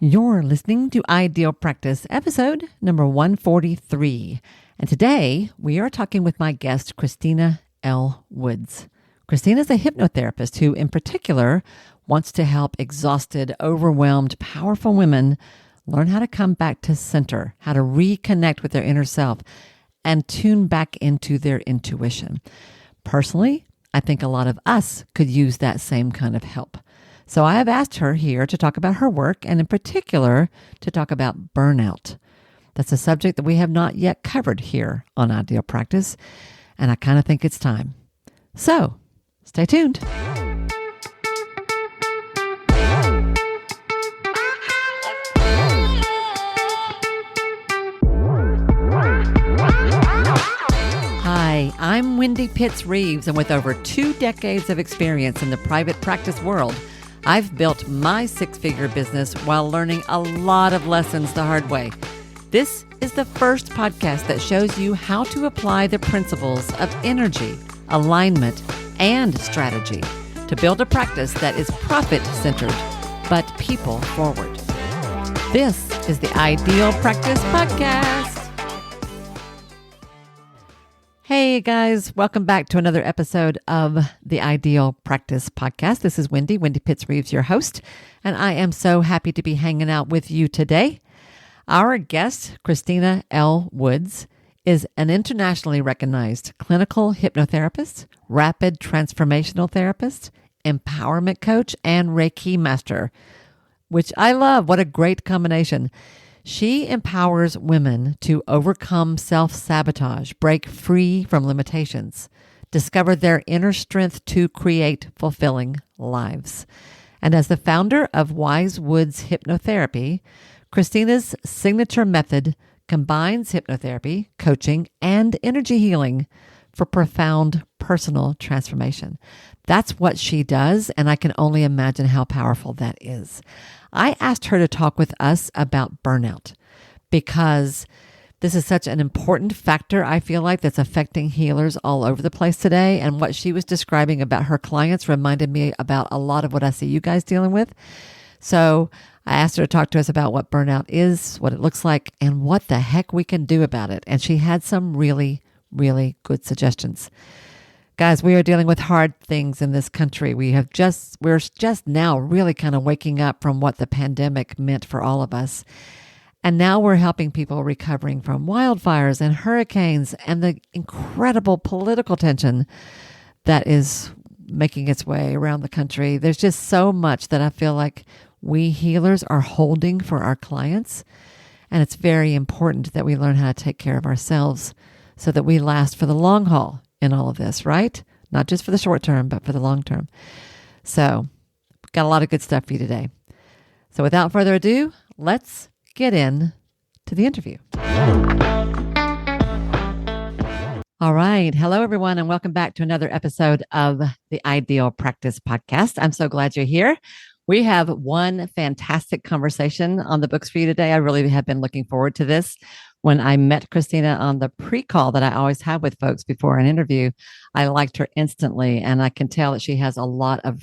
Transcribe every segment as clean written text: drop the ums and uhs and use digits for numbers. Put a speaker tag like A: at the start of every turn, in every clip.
A: You're listening to Ideal Practice, episode number 143. And today we are talking with my guest, Christina L. Woods. Christina is a hypnotherapist who, in particular, wants to help exhausted, overwhelmed, powerful women learn how to come back to center, how to reconnect with their inner self, and tune back into their intuition. Personally, I think a lot of us could use that same kind of help. So I have asked her here to talk about her work and in particular to talk about burnout. That's a subject that we have not yet covered here on Ideal Practice, and I kind of think it's time. So stay tuned. Hi, I'm Wendy Pitts-Reeves, and with over 2 decades of experience in the private practice world, I've built my 6-figure business while learning a lot of lessons the hard way. This is the first podcast that shows you how to apply the principles of energy, alignment, and strategy to build a practice that is profit-centered, but people-forward. This is the Ideal Practice Podcast. Hey guys, welcome back to another episode of the Ideal Practice Podcast. This is Wendy Pitts-Reeves, your host, and I am so happy to be hanging out with you today. Our guest, Christina L. Woods, is an internationally recognized clinical hypnotherapist, rapid transformational therapist, empowerment coach, and Reiki master, which I love. What a great combination. She empowers women to overcome self-sabotage, break free from limitations, discover their inner strength to create fulfilling lives. And as the founder of Wise Woods Hypnotherapy, Christina's signature method combines hypnotherapy, coaching, and energy healing for profound personal transformation. That's what she does, and I can only imagine how powerful that is. I asked her to talk with us about burnout because this is such an important factor, I feel like, that's affecting healers all over the place today. And what she was describing about her clients reminded me about a lot of what I see you guys dealing with. So I asked her to talk to us about what burnout is, what it looks like, and what the heck we can do about it. And she had some really, really good suggestions. Guys, we are dealing with hard things in this country. We're just now really kind of waking up from what the pandemic meant for all of us. And now we're helping people recovering from wildfires and hurricanes and the incredible political tension that is making its way around the country. There's just so much that I feel like we healers are holding for our clients. And it's very important that we learn how to take care of ourselves so that we last for the long haul in all of this, right? Not just for the short term, but for the long term. So, got a lot of good stuff for you today. So without further ado, let's get in to the interview. All right. Hello, everyone, and welcome back to another episode of the Ideal Practice Podcast. I'm so glad you're here. We have one fantastic conversation on the books for you today. I really have been looking forward to this. When I met Christina on the pre-call that I always have with folks before an interview, I liked her instantly, and I can tell that she has a lot of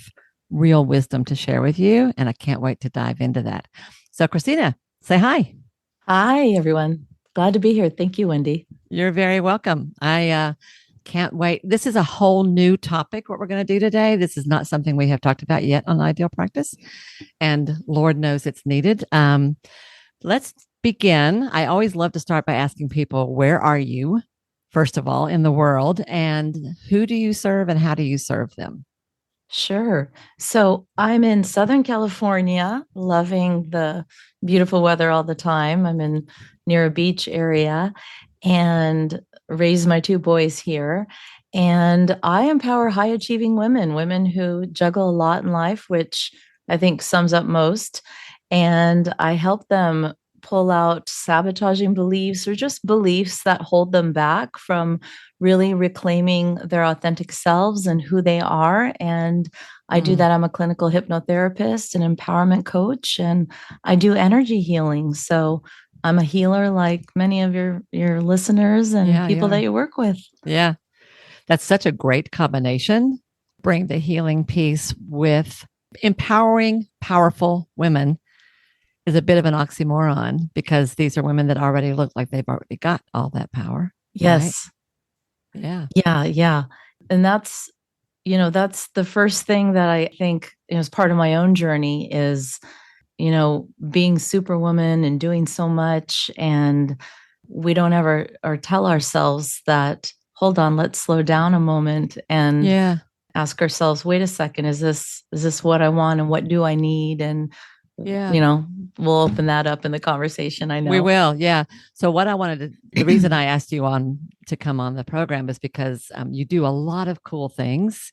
A: real wisdom to share with you, and I can't wait to dive into that. So, Christina, say hi.
B: Hi, everyone. Glad to be here. Thank you, Wendy.
A: You're very welcome. I can't wait. This is a whole new topic, what we're going to do today. This is not something we have talked about yet on Ideal Practice, and Lord knows it's needed. Let's begin. I always love to start by asking people, where are you, first of all, in the world, and who do you serve and how do you serve them?
B: Sure. So I'm in Southern California, loving the beautiful weather all the time. I'm in near a beach area and raised my 2 boys here. And I empower high achieving women who juggle a lot in life, which I think sums up most. And I help them pull out sabotaging beliefs or just beliefs that hold them back from really reclaiming their authentic selves and who they are. And I do that. I'm a clinical hypnotherapist and empowerment coach, and I do energy healing. So I'm a healer like many of your listeners and people that you work with.
A: Yeah. That's such a great combination. Bring the healing piece with empowering powerful women is a bit of an oxymoron because these are women that already look like they've already got all that power, right?
B: Yes.
A: Yeah.
B: Yeah. Yeah. And that's the first thing that I think, as part of my own journey is, being superwoman and doing so much. And we don't ever or tell ourselves that, hold on, let's slow down a moment and
A: Yeah.
B: ask ourselves, wait a second, is this what I want and what do I need? And,
A: Yeah.
B: you know, we'll open that up in the conversation, I
A: We
B: know.
A: will. Yeah. So what I wanted to, the reason I asked you on to come on the program is because you do a lot of cool things.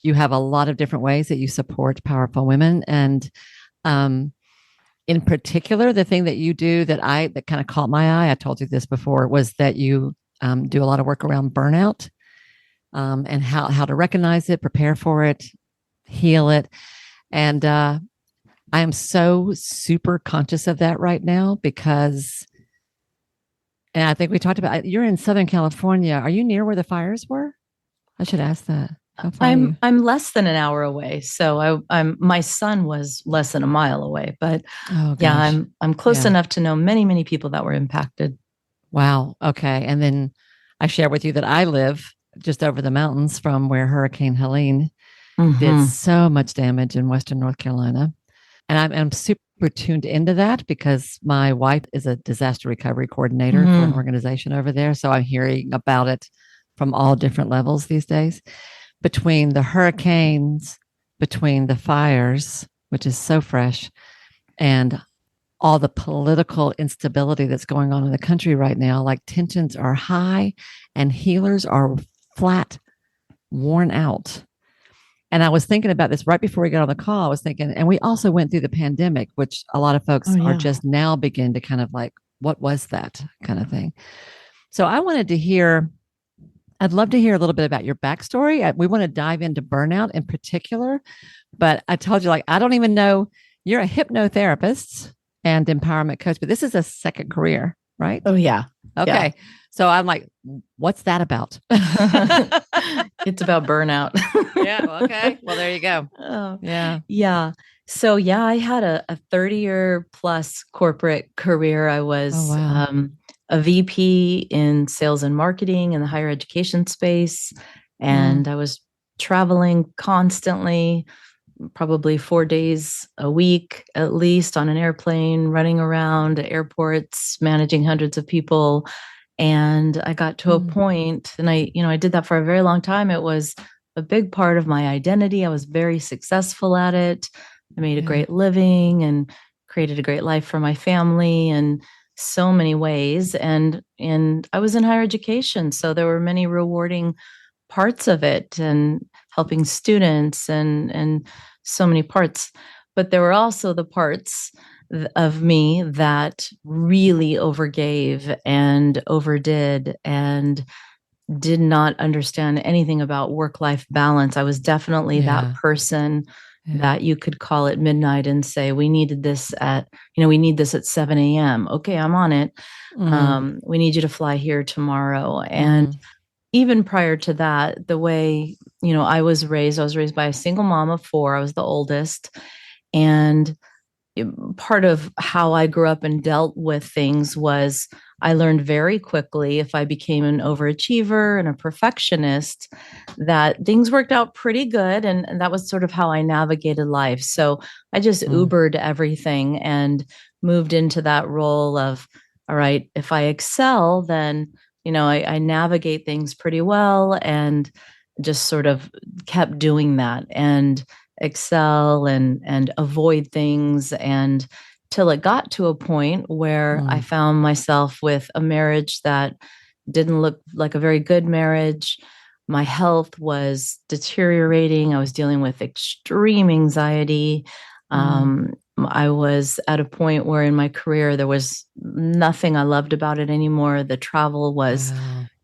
A: You have a lot of different ways that you support powerful women. And um, in particular, the thing that you do that kind of caught my eye, I told you this before, was that you do a lot of work around burnout and how to recognize it, prepare for it, heal it. And I am so super conscious of that right now because, and I think we talked about, you're in Southern California. Are you near where the fires were? I should ask that. How far are you?
B: I'm less than an hour away, so I'm my son was less than a mile away, but
A: Oh
B: yeah,
A: gosh.
B: I'm close
A: Yeah.
B: enough to know many people that were impacted.
A: Wow. Okay. And then I share with you that I live just over the mountains from where Hurricane Helene did
B: Hmm.
A: so much damage in Western North Carolina. And I'm super tuned into that because my wife is a disaster recovery coordinator for an
B: Hmm.
A: organization over there. So I'm hearing about it from all different levels these days. Between the hurricanes, between the fires, which is so fresh, and all the political instability that's going on in the country right now, like tensions are high and healers are flat, worn out. And I was thinking about this right before we got on the call. I was thinking, and we also went through the pandemic, which a lot of
B: Oh
A: folks are
B: yeah.
A: just now begin to kind of like, what was that kind of thing? So I wanted to hear, I'd love to hear a little bit about your backstory. We want to dive into burnout in particular, but I told you, like, I don't even know you're a hypnotherapist and empowerment coach, but this is a second career, right?
B: Oh yeah. Yeah.
A: Okay. So I'm like, what's that about?
B: It's about burnout.
A: Yeah. Okay. Well, there you go.
B: Oh,
A: Yeah.
B: yeah. So yeah, I had a 30-year plus corporate career. I
A: Oh,
B: was
A: wow.
B: a VP in sales and marketing in the higher education space,
A: Mm,
B: and I was traveling constantly, probably 4 days a week at least on an airplane, running around airports, managing hundreds of people. And I got to a
A: mm,
B: point, and I did that for a very long time. It was a big part of my identity. I was very successful at it. I made a
A: yeah.
B: great living and created a great life for my family in so many ways. And I was in higher education, so there were many rewarding parts of it and helping students and so many parts. But there were also the parts of me that really overgave and overdid and did not understand anything about work life balance. I was definitely that
A: Yeah.
B: person
A: Yeah.
B: that you could call at midnight and say, we need this at 7 a.m. Okay, I'm on it.
A: Mm,
B: We need you to fly here tomorrow. And
A: mm,
B: even prior to that, the way, I was raised by a single mom of four. I was the oldest. And part of how I grew up and dealt with things was I learned very quickly, if I became an overachiever and a perfectionist, that things worked out pretty good. And that was sort of how I navigated life. So I just
A: mm.
B: Ubered everything and moved into that role of, all right, if I excel, then, I navigate things pretty well, and just sort of kept doing that. And excel and avoid things, and till it got to a point where I
A: Mm.
B: found myself with a marriage that didn't look like a very good marriage. My health was deteriorating. I was dealing with extreme anxiety.
A: Mm.
B: I was at a point where in my career there was nothing I loved about it anymore. The travel was,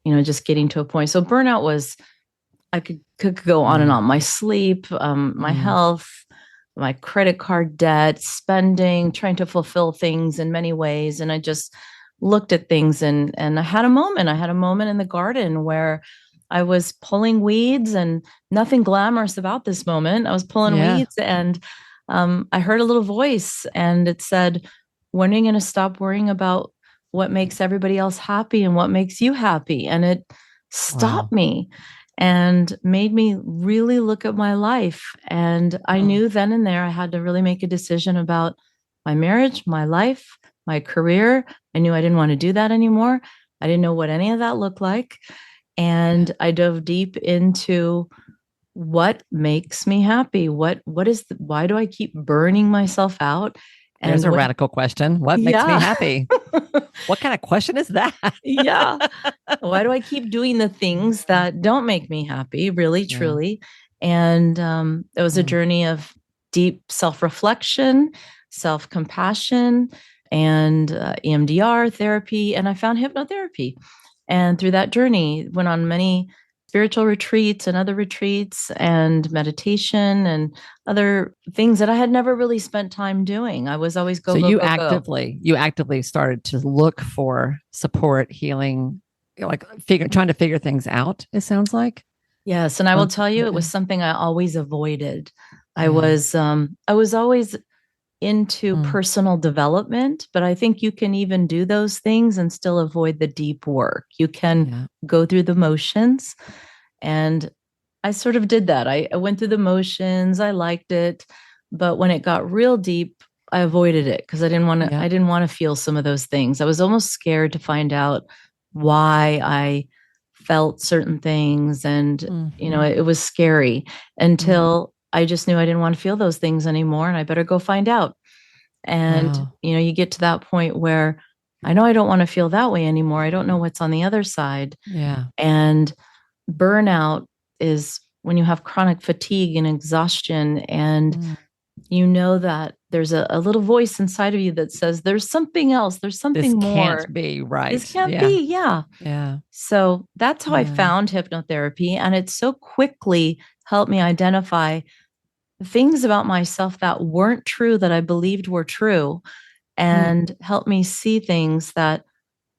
A: Wow.
B: just getting to a point. So burnout was, I could go on and
A: Mm.
B: on. My sleep, my
A: Mm.
B: health, my credit card debt, spending, trying to fulfill things in many ways. And I just looked at things, and I had a moment. I had a moment in the garden where I was pulling weeds, and nothing glamorous about this moment. I was pulling
A: Yeah.
B: weeds, and I heard a little voice and it said, when are you going to stop worrying about what makes everybody else happy and what makes you happy? And it stopped me and made me really look at my life. And I knew then and there I had to really make a decision about my marriage, my life, my career. I knew I didn't want to do that anymore. I didn't know what any of that looked like. And I dove deep into what makes me happy. Why do I keep burning myself out?
A: And there's a radical question. What makes me happy? What kind of question is that?
B: Yeah. Why do I keep doing the things that don't make me happy, really, truly? And it was a journey of deep self-reflection, self-compassion, and EMDR therapy. And I found hypnotherapy. And through that journey, went on many spiritual retreats and other retreats and meditation and other things that I had never really spent time doing. I was always go.
A: You actively started to look for support, healing, like trying to figure things out. It sounds like.
B: Yes, and I will tell you, it was something I always avoided. I was always into personal development, but I think you can even do those things and still avoid the deep work. You can go through the motions. And I sort of did that. I went through the motions. I liked it. But when it got real deep, I avoided it because I didn't want to feel some of those things. I was almost scared to find out why I felt certain things. And, it was scary until I just knew I didn't want to feel those things anymore and I better go find out. And, you get to that point where I know I don't want to feel that way anymore. I don't know what's on the other side.
A: Yeah.
B: And burnout is when you have chronic fatigue and exhaustion and you know that there's a little voice inside of you that says there's something else, there's something more.
A: This can't be right.
B: This can't be.
A: Yeah.
B: So that's how I found hypnotherapy. And it so quickly helped me identify things about myself that weren't true that I believed were true and helped me see things that,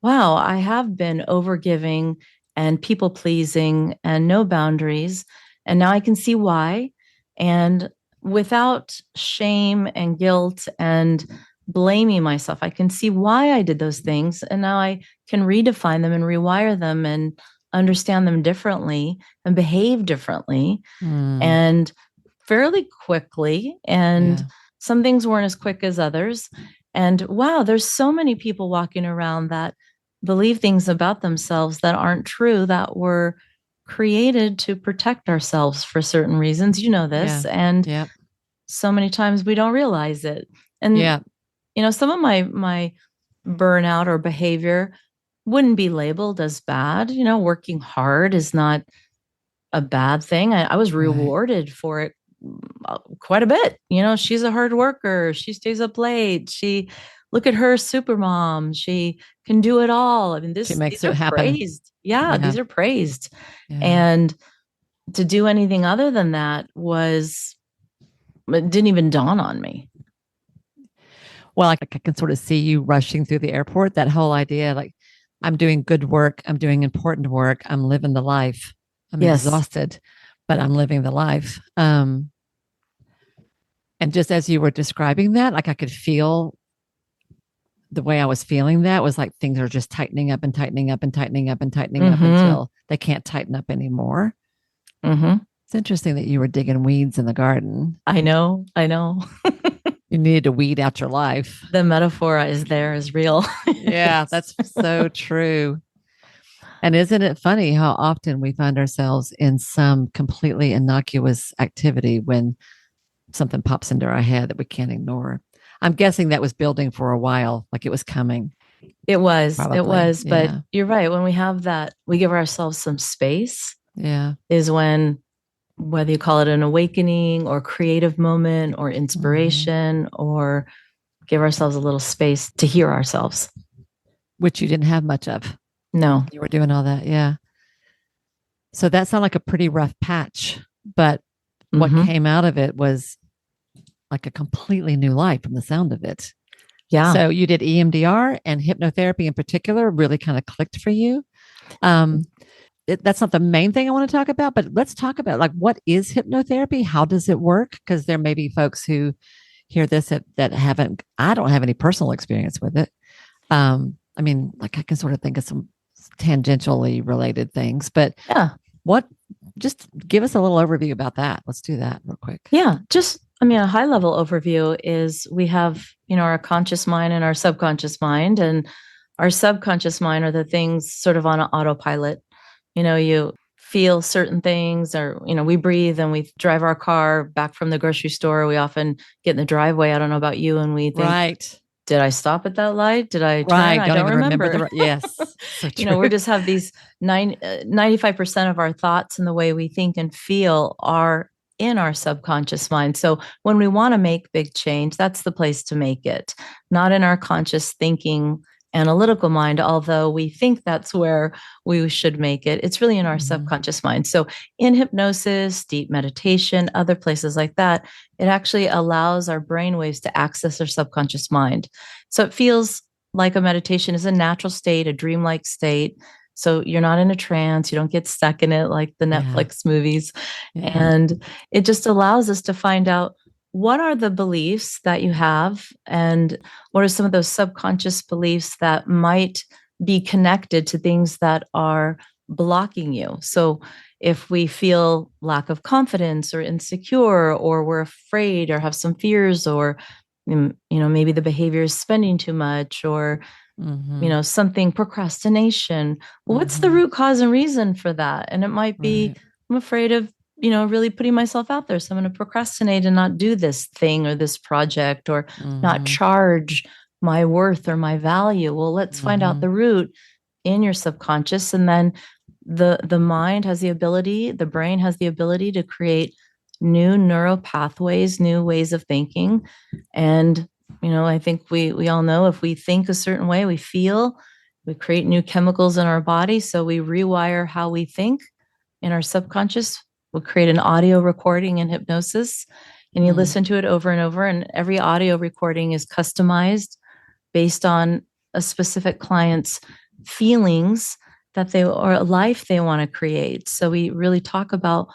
B: wow, I have been overgiving and people pleasing and no boundaries. And now I can see why. And without shame and guilt and blaming myself, I can see why I did those things. And now I can redefine them and rewire them and understand them differently and behave differently and fairly quickly. And some things weren't as quick as others. And wow, there's so many people walking around that believe things about themselves that aren't true, that were created to protect ourselves for certain reasons. You know this. And so many times we don't realize it. And, some of my burnout or behavior wouldn't be labeled as bad. Working hard is not a bad thing. I was rewarded for it quite a bit. She's a hard worker. She stays up late. Look at her, super mom. She can do it all. I mean,
A: she makes
B: these
A: it
B: are
A: happen.
B: Praised. Yeah, these are praised. And to do anything other than that it didn't even dawn on me.
A: Well, I can sort of see you rushing through the airport, that whole idea, like, I'm doing good work. I'm doing important work. I'm living the life. I'm exhausted, but I'm living the life. And just as you were describing that, like I could feel the way I was feeling that was like things are just tightening up and tightening up and tightening up and tightening up until they can't tighten up anymore. It's interesting that you were digging weeds in the garden.
B: I know.
A: You needed to weed out your life.
B: The metaphor is real.
A: Yeah, that's so true. And isn't it funny how often we find ourselves in some completely innocuous activity when something pops into our head that we can't ignore? I'm guessing that was building for a while, like it was coming.
B: It was. But you're right. When we have that, we give ourselves some space.
A: Yeah.
B: Is when, whether you call it an awakening or creative moment or inspiration, or give ourselves a little space to hear ourselves.
A: Which you didn't have much of.
B: No.
A: You were doing all that. Yeah. So that sounded like a pretty rough patch, but what came out of it was like a completely new life from the sound of it.
B: Yeah.
A: So you did EMDR, and hypnotherapy in particular really kind of clicked for you. That's not the main thing I want to talk about, but let's talk about, like, what is hypnotherapy? How does it work? Because there may be folks who hear this that haven't, I don't have any personal experience with it. I mean, like I can sort of think of some tangentially related things, but
B: Yeah.
A: what, just give us a little overview about that. Let's do that real quick.
B: Yeah. Just, I mean, a high level overview is we have, our conscious mind and our subconscious mind. And our subconscious mind are the things sort of on an autopilot. You feel certain things, or, we breathe and we drive our car back from the grocery store. We often get in the driveway. I don't know about you. And we think,
A: Right.
B: did I stop at that light? Did I turn?
A: Right.
B: I
A: Don't
B: don't
A: even remember
B: remember.
A: yes. So true.
B: We just have these 95% of our thoughts and the way we think and feel are in our subconscious mind. So when we want to make big change, that's the place to make it, not in our conscious thinking analytical mind, although we think that's where we should make it. It's really in our subconscious mind. So in hypnosis, deep meditation, other places like that, it actually allows our brain waves to access our subconscious mind. So it feels like a meditation is a natural state, a dreamlike state. So you're not in a trance, you don't get stuck in it like the Netflix movies.
A: Yeah.
B: And it just allows us to find out, what are the beliefs that you have, and what are some of those subconscious beliefs that might be connected to things that are blocking you? So if we feel lack of confidence or insecure, or we're afraid or have some fears, or maybe the behavior is spending too much, or something, procrastination. Well, what's the root cause and reason for that? And it might be, I'm afraid of, really putting myself out there. So I'm going to procrastinate and not do this thing or this project, or not charge my worth or my value. Well, let's find out the root in your subconscious. And then the mind has the ability, the brain has the ability to create new neural pathways, new ways of thinking. And I think we all know, if we think a certain way, we feel, we create new chemicals in our body. So we rewire how we think in our subconscious. We'll create an audio recording in hypnosis, and you listen to it over and over. And every audio recording is customized based on a specific client's feelings or a life they want to create. So we really talk about,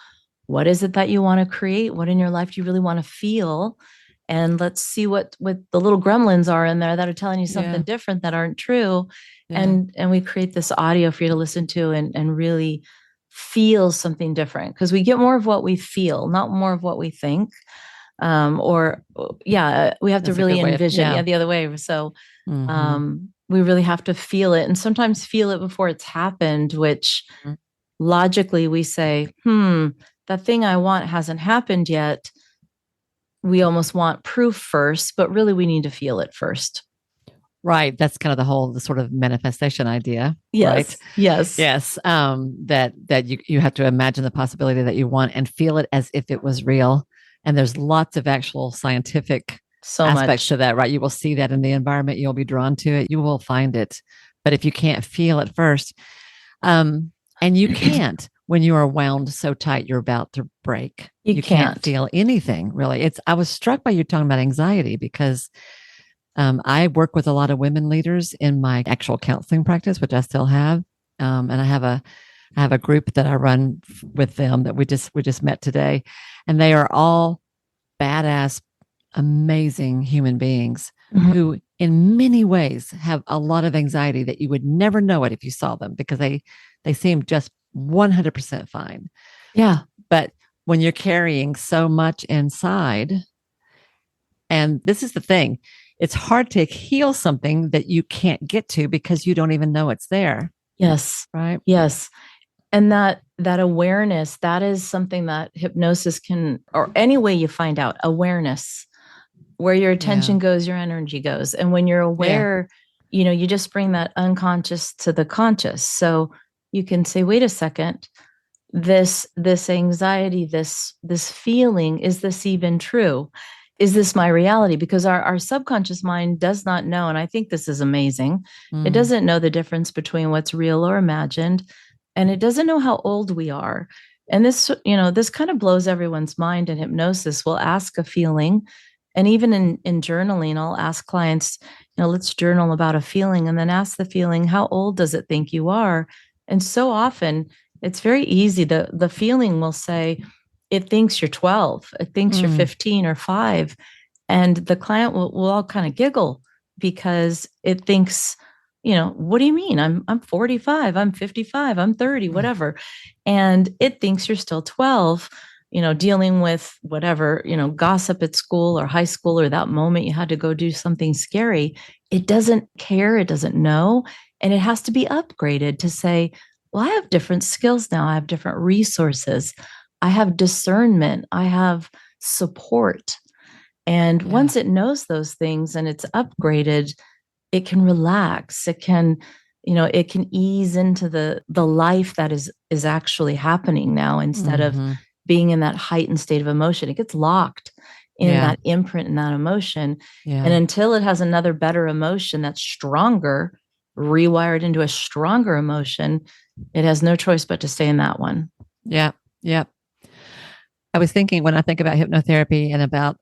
B: what is it that you want to create? What in your life do you really want to feel? And let's see what the little gremlins are in there that are telling you something different, that aren't true. And we create this audio for you to listen to and really feel something different, because we get more of what we feel, not more of what we think. We have to really envision the other way. So we really have to feel it, and sometimes feel it before it's happened, which logically we say, that thing I want hasn't happened yet. We almost want proof first, but really we need to feel it first.
A: Right. That's kind of the sort of manifestation idea.
B: Yes.
A: Right?
B: Yes.
A: Yes. That you have to imagine the possibility that you want and feel it as if it was real. And there's lots of actual scientific aspects to that, right? You will see that in the environment. You'll be drawn to it. You will find it. But if you can't feel it first, and you can't, when you are wound so tight, you're about to break. You can't feel anything, really. I was struck by you talking about anxiety, because I work with a lot of women leaders in my actual counseling practice, which I still have. And I have a group that I run with them that we just met today, and they are all badass, amazing human beings who in many ways have a lot of anxiety that you would never know it if you saw them, because they seem just 100% fine.
B: Yeah.
A: But when you're carrying so much inside, and this is the thing, it's hard to heal something that you can't get to because you don't even know it's there.
B: Yes.
A: Right.
B: Yes. And that awareness, that is something that hypnosis can, or any way you find out, awareness, where your attention goes, your energy goes. And when you're aware, you just bring that unconscious to the conscious. So you can say, wait a second, this anxiety, this feeling, is this even true? Is this my reality? Because our subconscious mind does not know. And I think this is amazing. It doesn't know the difference between what's real or imagined. And it doesn't know how old we are. And this kind of blows everyone's mind in hypnosis. We'll ask a feeling. And even in journaling, I'll ask clients, let's journal about a feeling, and then ask the feeling, how old does it think you are? And so often it's very easy. The feeling will say, it thinks you're 12. It thinks you're 15 or 5. And the client will all kind of giggle because it thinks, what do you mean? I'm 45, I'm 55, I'm 30, whatever. And it thinks you're still 12, dealing with whatever, gossip at school or high school, or that moment you had to go do something scary. It doesn't care, it doesn't know. And it has to be upgraded to say, well, I have different skills now. I have different resources. I have discernment. I have support. And once it knows those things and it's upgraded, it can relax. It can, it can ease into the life that is actually happening now, instead of being in that heightened state of emotion. It gets locked in that imprint and that emotion. And until it has another better emotion that's stronger, rewired into a stronger emotion, it has no choice but to stay in that one.
A: Yeah. Yeah. I was thinking, when I think about hypnotherapy and about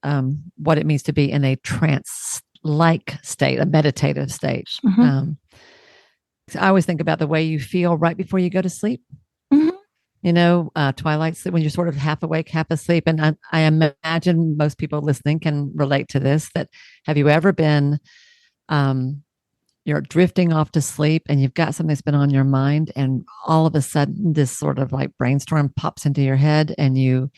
A: what it means to be in a trance-like state, a meditative state. So I always think about the way you feel right before you go to sleep. Twilight sleep, when you're sort of half awake, half asleep. And I imagine most people listening can relate to this. That, have you ever been, you're drifting off to sleep and you've got something that's been on your mind, and all of a sudden this sort of like brainstorm pops into your head, and you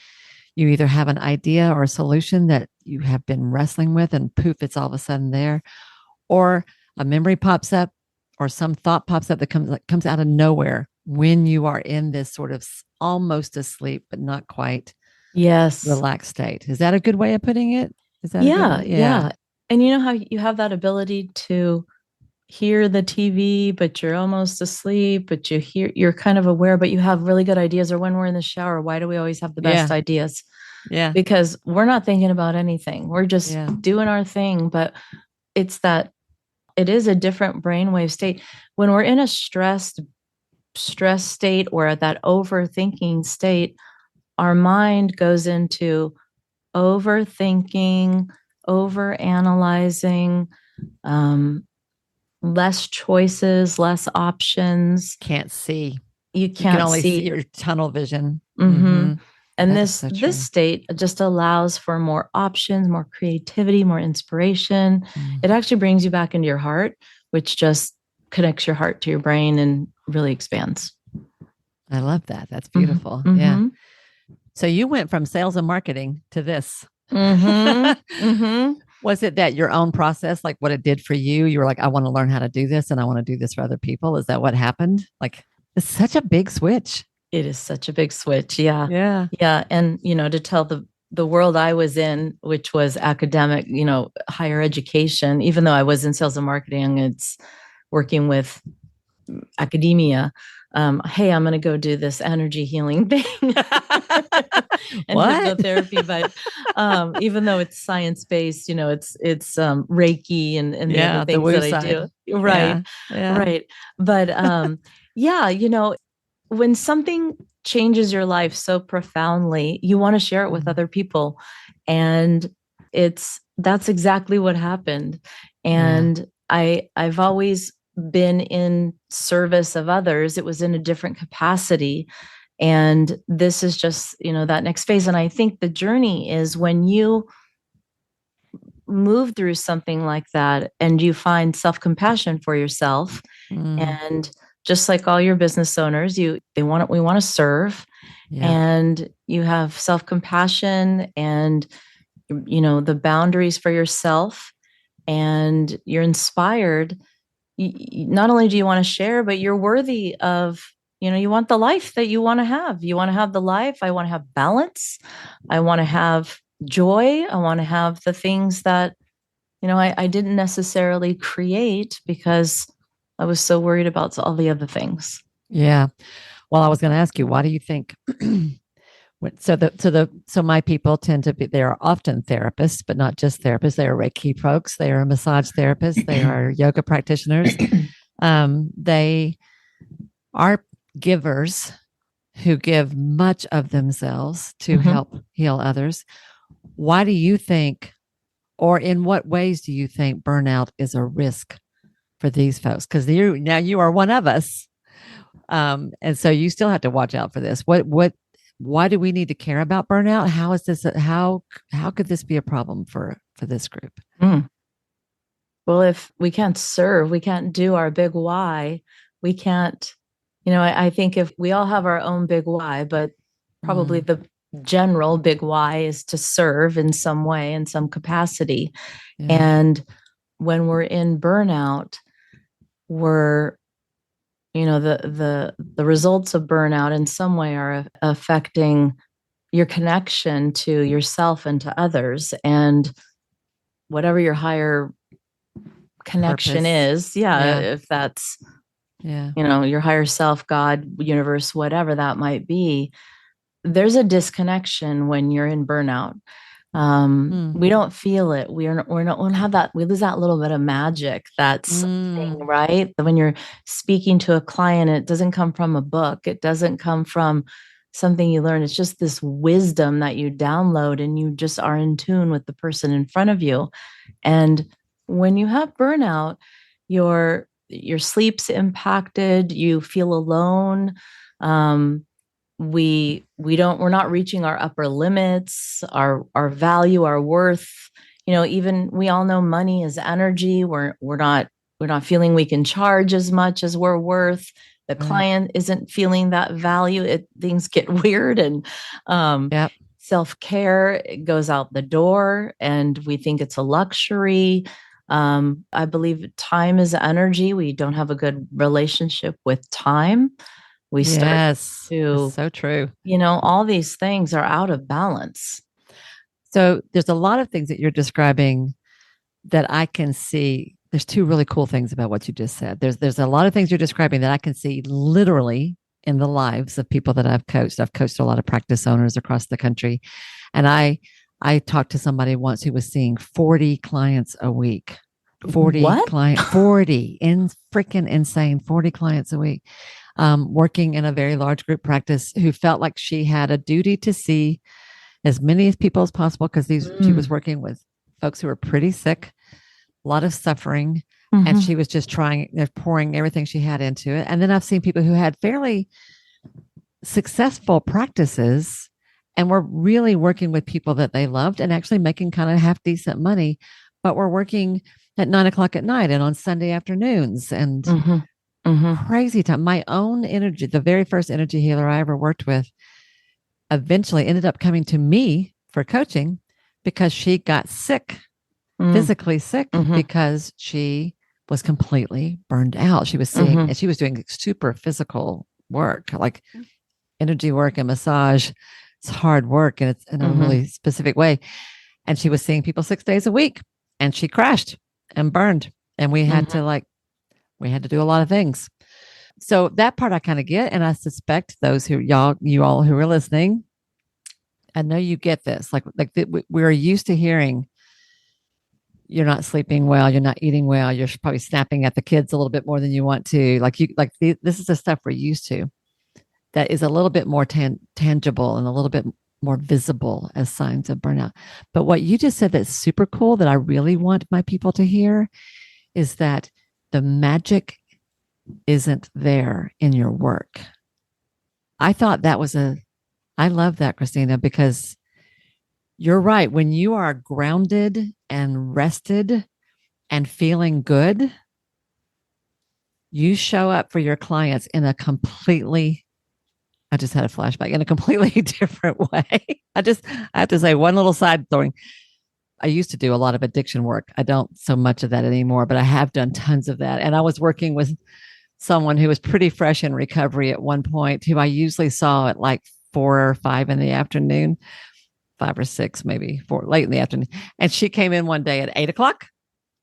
A: either have an idea or a solution that you have been wrestling with, and poof, it's all of a sudden there. Or a memory pops up, or some thought pops up that comes out of nowhere when you are in this sort of almost asleep, but not quite relaxed state. Is that a good way of putting it? Is that
B: yeah. And you know how you have that ability to hear the TV, but you're almost asleep, but you're kind of aware, but you have really good ideas. Or when we're in the shower, why do we always have the best ideas?
A: Yeah.
B: Because we're not thinking about anything. We're just doing our thing. But it's that it is a different brainwave state. When we're in a stress state, or at that overthinking state, our mind goes into overthinking, overanalyzing, less choices, less options.
A: Can't see.
B: You can
A: only see your tunnel vision.
B: And this state just allows for more options, more creativity, more inspiration. It actually brings you back into your heart, which just connects your heart to your brain and really expands.
A: I love that. That's beautiful. Yeah. So you went from sales and marketing to this. Was it that your own process, like what it did for you? You were like, I want to learn how to do this, and I want to do this for other people. Is that what happened? Like, it's such a big switch.
B: It is such a big switch. Yeah.
A: Yeah.
B: Yeah. And, to tell the world I was in, which was academic, higher education, even though I was in sales and marketing, it's working with academia. Hey, I'm going to go do this energy healing thing and hypnotherapy. But even though it's science-based, it's Reiki and the other things that I do. Right.
A: Yeah.
B: Right. But when something changes your life so profoundly, you want to share it with other people. And that's exactly what happened. And I've always been in service of others. It was in a different capacity. And this is just, that next phase. And I think the journey is when you move through something like that and you find self-compassion for yourself. And just like all your business owners, we want to serve, and you have self-compassion and, the boundaries for yourself, and you're inspired. Not only do you want to share, but you're worthy of, you want the life that you want to have. You want to have the life. I want to have balance. I want to have joy. I want to have the things that, I didn't necessarily create because I was so worried about all the other things.
A: Yeah. Well, I was going to ask you, why do you think? So my people tend to be, they are often therapists, but not just therapists. They are Reiki folks. They are massage therapists. They are yoga practitioners. They are givers who give much of themselves to help heal others. Why do you think, or in what ways do you think burnout is a risk for these folks? Because you are one of us. And so you still have to watch out for this. What Why do we need to care about burnout? How is this? How could this be a problem for this group?
B: Mm. Well, if we can't serve, we can't do our big why. We can't, I think if we all have our own big why, but probably the general big why is to serve in some way, in some capacity.
A: Yeah.
B: And when we're in burnout, we're, the results of burnout in some way are affecting your connection to yourself and to others, and whatever your higher connection
A: Purpose.
B: is. Yeah. If that's,
A: yeah,
B: your higher self, God, universe, whatever that might be, there's a disconnection when you're in burnout. We don't feel it. We don't have that. We lose that little bit of magic. That's something, right? When you're speaking to a client, it doesn't come from a book. It doesn't come from something you learn. It's just this wisdom that you download, and you just are in tune with the person in front of you. And when you have burnout, your sleep's impacted. You feel alone. We're not reaching our upper limits, our value, our worth. Even we all know money is energy. We're not feeling we can charge as much as we're worth. The client isn't feeling that value. Things get weird, and self-care goes out the door, and we think it's a luxury. I believe time is energy. We don't have a good relationship with time. We start to,
A: so true.
B: All these things are out of balance.
A: So there's a lot of things that you're describing that I can see. There's two really cool things about what you just said. There's a lot of things you're describing that I can see literally in the lives of people that I've coached. I've coached a lot of practice owners across the country. And I talked to somebody once who was seeing 40 clients a week. 40 freaking insane, 40 clients a week. Working in a very large group practice, who felt like she had a duty to see as many people as possible, because she was working with folks who were pretty sick, a lot of suffering, and she was just pouring everything she had into it. And then I've seen people who had fairly successful practices and were really working with people that they loved and actually making kind of half decent money, but were working at 9:00 at night and on Sunday afternoons and crazy time. My own energy, the very first energy healer I ever worked with, eventually ended up coming to me for coaching because she got sick, physically sick, because she was completely burned out. She was seeing, and she was doing super physical work, like energy work and massage. It's hard work, and it's in a really specific way. And she was seeing people 6 days a week, and she crashed and burned. And we had to do a lot of things. So that part I kind of get. And I suspect those you all who are listening, I know you get this. We're used to hearing, you're not sleeping well, you're not eating well, you're probably snapping at the kids a little bit more than you want to. This is the stuff we're used to that is a little bit more tangible and a little bit more visible as signs of burnout. But what you just said that's super cool, that I really want my people to hear, is that the magic isn't there in your work. I thought that was I love that, Christina, because you're right. When you are grounded and rested and feeling good, you show up for your clients in a completely, I just had a flashback, in a completely different way. I have to say one little side story. I used to do a lot of addiction work. I don't so much of that anymore, but I have done tons of that. And I was working with someone who was pretty fresh in recovery at one point, who I usually saw at like 4 or 5 in the afternoon, 5 or 6, maybe 4, late in the afternoon. And she came in one day at 8:00,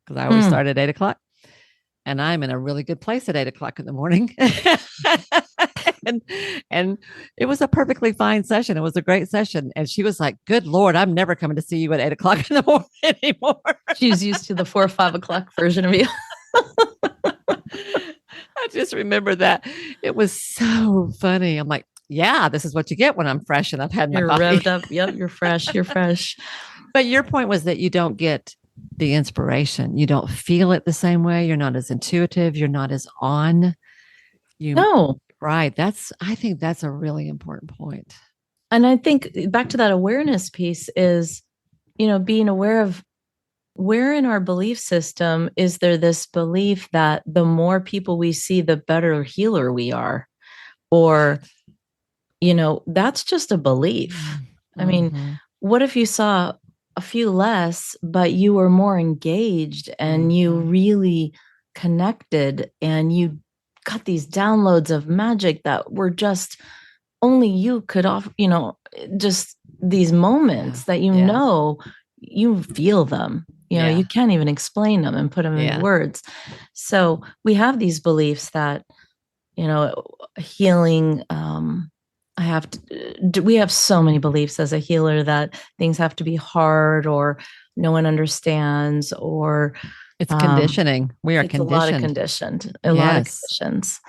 A: because I always start at 8:00. And I'm in a really good place at 8:00 in the morning. and it was a perfectly fine session. It was a great session. And she was like, good Lord, I'm never coming to see you at 8:00 in the morning anymore.
B: She's used to the 4 or 5 o'clock version of you.
A: I just remember that. It was so funny. I'm like, yeah, this is what you get when I'm fresh and I've had my coffee.
B: You're revved up. Yep, you're fresh. You're fresh.
A: But your point was that you don't get the inspiration. You don't feel it the same way. You're not as intuitive. You're not as on.
B: No.
A: Right. I think that's a really important point.
B: And I think back to that awareness piece is, being aware of where in our belief system is there this belief that the more people we see, the better healer we are? Or, that's just a belief. I mean, what if you saw a few less, but you were more engaged and you really connected and you got these downloads of magic that were just only you could offer, just these moments that you feel them. You can't even explain them and put them into words. So we have these beliefs that, healing, we have so many beliefs as a healer that things have to be hard or no one understands, or
A: it's conditioning. We are conditioned.
B: A lot of conditions.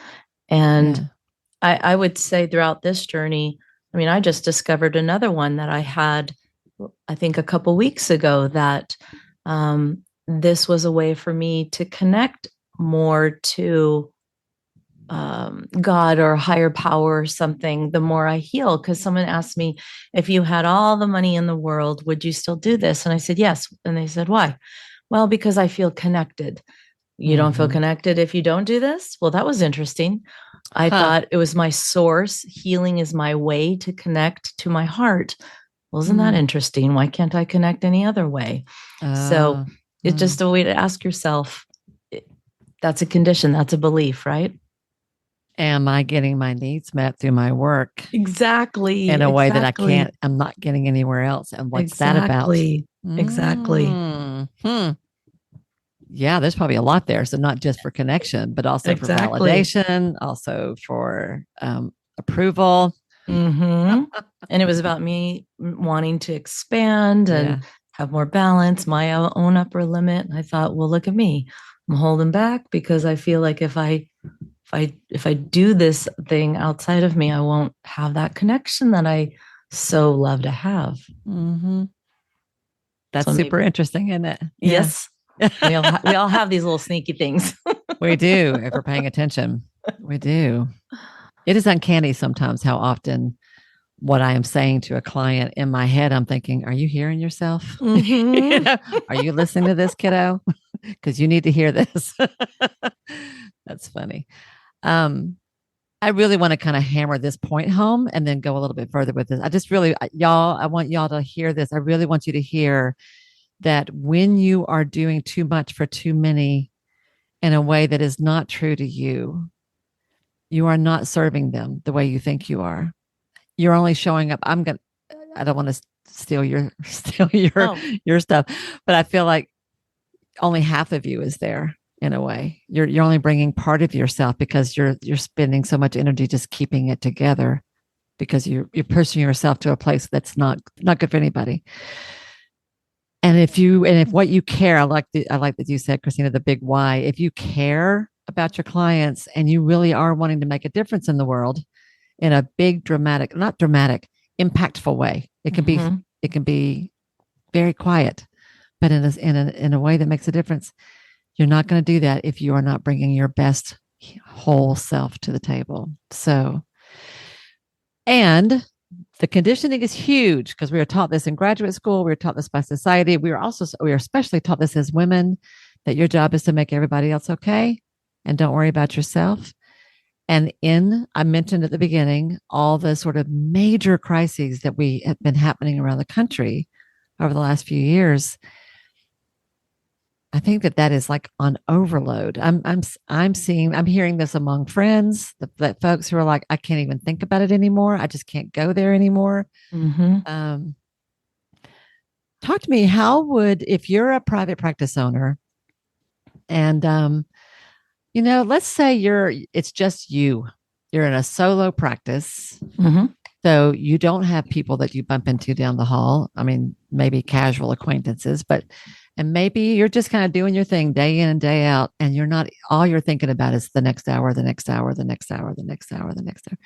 B: And I would say throughout this journey, I mean, I just discovered another one that I had, I think, a couple weeks ago, that this was a way for me to connect more to God or higher power or something the more I heal. Because someone asked me, if you had all the money in the world, would you still do this? And I said, yes. And they said, why? Well, because I feel connected. You don't feel connected if you don't do this? Well, that was interesting. I thought it was my source. Healing is my way to connect to my heart. Well, isn't that interesting? Why can't I connect any other way? So it's just a way to ask yourself, that's a condition, that's a belief, right?
A: Am I getting my needs met through my work?
B: Exactly.
A: In a way that I'm not getting anywhere else. And what's that about?
B: Exactly.
A: Yeah, there's probably a lot there. So not just for connection, but also for validation, also for approval.
B: And it was about me wanting to expand and have more balance, my own upper limit. And I thought, well, look at me. I'm holding back because I feel like if I do this thing outside of me, I won't have that connection that I so love to have.
A: That's super interesting, isn't it?
B: Yes. we all have these little sneaky things.
A: We do, if we're paying attention. We do. It is uncanny sometimes how often what I am saying to a client in my head, I'm thinking, are you hearing yourself? Are you listening to this, kiddo? Because you need to hear this. That's funny. I really want to kind of hammer this point home and then go a little bit further with this. I want y'all to hear this. I really want you to hear that when you are doing too much for too many in a way that is not true to you, you are not serving them the way you think you are. You're only showing up. I don't want to steal your stuff, but I feel like only half of you is there. In a way, you're only bringing part of yourself because you're spending so much energy just keeping it together, because you're pushing yourself to a place that's not good for anybody. And if what you care, I like that you said, Christina, the big why. If you care about your clients and you really are wanting to make a difference in the world in a big, impactful way, it can be very quiet, but in a way that makes a difference. You're not going to do that if you are not bringing your best whole self to the table. So, and the conditioning is huge because we are taught this in graduate school. We are taught this by society. We are especially taught this as women, that your job is to make everybody else okay and don't worry about yourself. And I mentioned at the beginning, all the sort of major crises that we have been happening around the country over the last few years. I think that is like on overload. I'm hearing this among friends, that folks who are like, I can't even think about it anymore. I just can't go there anymore. Talk to me. If you're a private practice owner and, let's say it's just you're in a solo practice. So you don't have people that you bump into down the hall. I mean, maybe casual acquaintances, and maybe you're just kind of doing your thing day in and day out, and all you're thinking about is the next hour, the next hour, the next hour, the next hour, the next hour.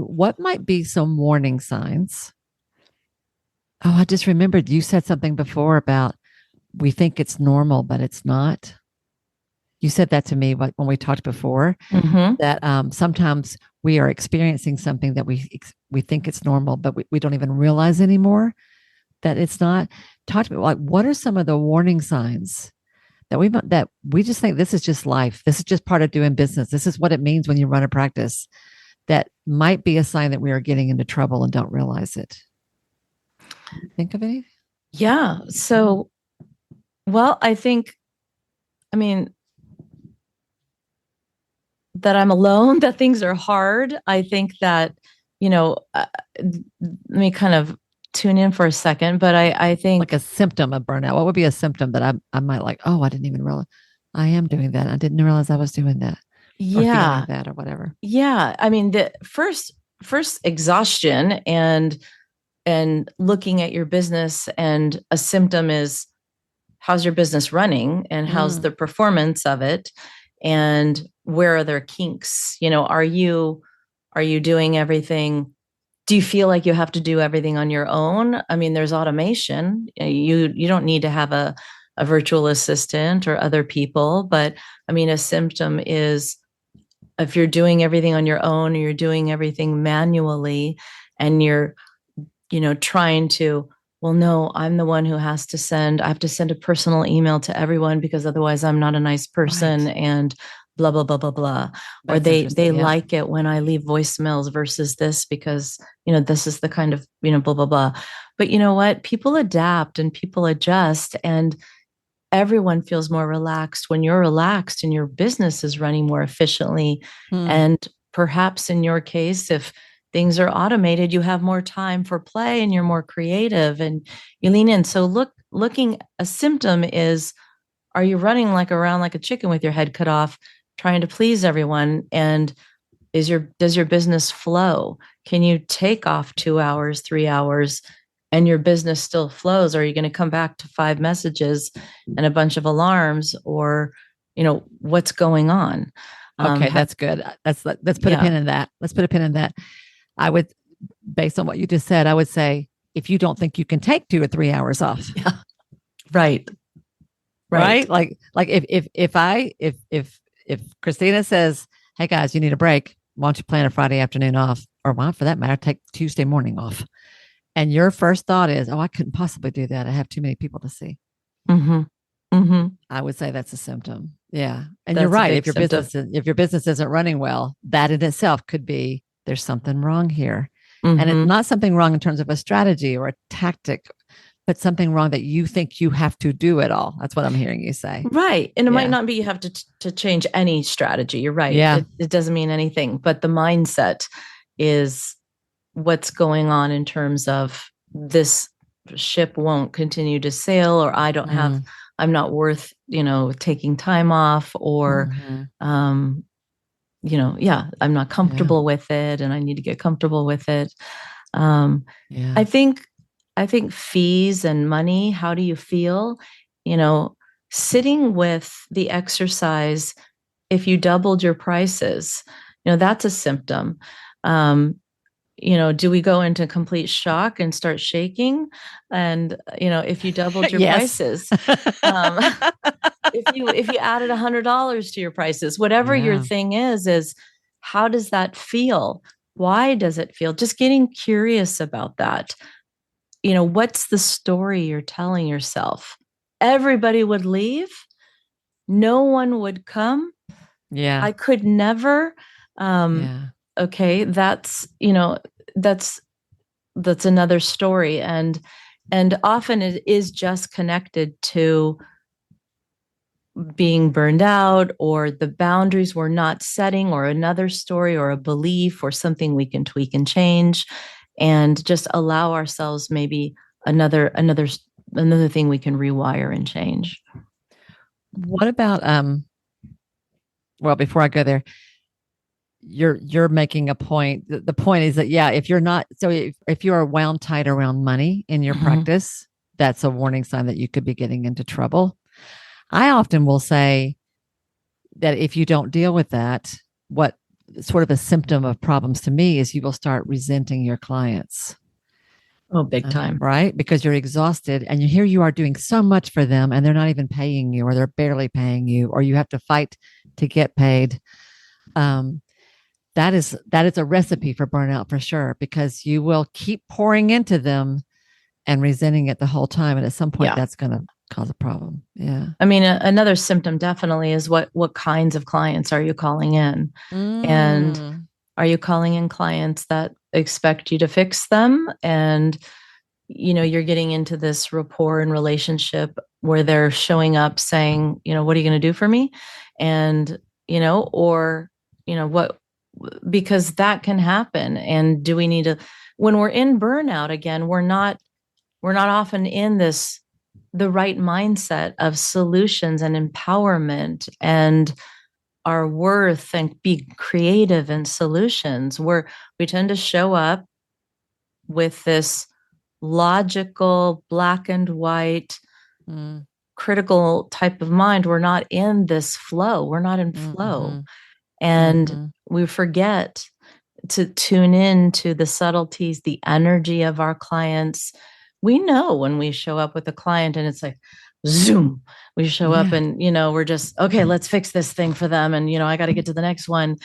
A: What might be some warning signs? Oh, I just remembered you said something before about we think it's normal, but it's not. You said that to me when we talked before, that sometimes we are experiencing something that we think it's normal, but we don't even realize anymore that it's not. Talk to me, like, what are some of the warning signs that we just think this is just life. This is just part of doing business. This is what it means when you run a practice. That might be a sign that we are getting into trouble and don't realize it. Think of any?
B: Yeah. So, well, I mean, that I'm alone, that things are hard. I think that, let me kind of tune in for a second, but I think
A: like a symptom of burnout. What would be a symptom that I might like, oh, I didn't even realize I am doing that. I didn't realize I was doing that or feeling that or whatever.
B: Yeah. I mean, the first exhaustion and looking at your business, and a symptom is how's your business running and how's the performance of it, and where are there kinks? Are you doing everything? Do you feel like you have to do everything on your own? I mean, there's automation. You don't need to have a virtual assistant or other people, but I mean, a symptom is if you're doing everything on your own, or you're doing everything manually, and you're trying to, well, no, I'm the one who I have to send a personal email to everyone because otherwise I'm not a nice person, right, and blah, blah, blah, blah, blah. Or they like it when I leave voicemails versus this because, this is the kind of, blah, blah, blah. But you know what? People adapt and people adjust, and everyone feels more relaxed when you're relaxed and your business is running more efficiently. And perhaps in your case, if things are automated, you have more time for play and you're more creative and you lean in. So looking, a symptom is, are you running around like a chicken with your head cut off, trying to please everyone? And does your business flow? Can you take off 2 hours, 3 hours, and your business still flows? Or are you going to come back to 5 messages and a bunch of alarms, or, what's going on?
A: Okay, that's good. Let's put a pin in that. Let's put a pin in that. I would, based on what you just said, I would say, if you don't think you can take 2 or 3 hours off.
B: Yeah. Right.
A: Like if Christina says, hey guys, you need a break, why don't you plan a Friday afternoon off? Or why, for that matter, take Tuesday morning off. And your first thought is, oh, I couldn't possibly do that. I have too many people to see. I would say that's a symptom. Yeah. And you're right. If your business isn't running well, that in itself could be, there's something wrong here. And it's not something wrong in terms of a strategy or a tactic, but something wrong that you think you have to do it all. That's what I'm hearing you say.
B: Right. And it might not be you have to change any strategy. You're right.
A: Yeah.
B: It doesn't mean anything, but the mindset is what's going on in terms of this ship won't continue to sail, or I don't have, I'm not worth, taking time off, or, I'm not comfortable with it and I need to get comfortable with it. I think fees and money, how do you feel? Sitting with the exercise, if you doubled your prices, that's a symptom. Do we go into complete shock and start shaking? And, if you doubled your prices, if you added $100 to your prices, whatever your thing is how does that feel? Why does it feel? Just getting curious about that. What's the story you're telling yourself? Everybody would leave. No one would come.
A: Yeah.
B: I could never. Okay. That's another story. And often it is just connected to being burned out, or the boundaries we're not setting, or another story, or a belief, or something we can tweak and change, and just allow ourselves maybe another thing we can rewire and change.
A: What about, well, before I go there, you're making a point. The point is that, if you're not, so if you are wound tight around money in your practice, that's a warning sign that you could be getting into trouble. I often will say that if you don't deal with that, what sort of a symptom of problems to me is you will start resenting your clients.
B: Oh, big time.
A: Right? Because you're exhausted and here you are doing so much for them and they're not even paying you, or they're barely paying you, or you have to fight to get paid. that is a recipe for burnout for sure, because you will keep pouring into them and resenting it the whole time. And at some point
B: Yeah.
A: that's going to cause a problem. Yeah.
B: I mean, another symptom definitely is what kinds of clients are you calling in? And
A: Mm.
B: are you calling in clients that expect you to fix them? And, you're getting into this rapport and relationship where they're showing up saying, what are you going to do for me? And, or, what, because that can happen. And do we need to, when we're in burnout again, we're not often in the right mindset of solutions and empowerment and our worth and be creative in solutions, where we tend to show up with this logical, black and white, critical type of mind. We're not in this flow. We're not in flow.
A: Mm-hmm.
B: And
A: Mm-hmm.
B: we forget to tune in to the subtleties, the energy of our clients. We know when we show up with a client and it's like, zoom, we show up
A: Yeah.
B: and, we're just, okay, let's fix this thing for them. And, I got to get to the next one,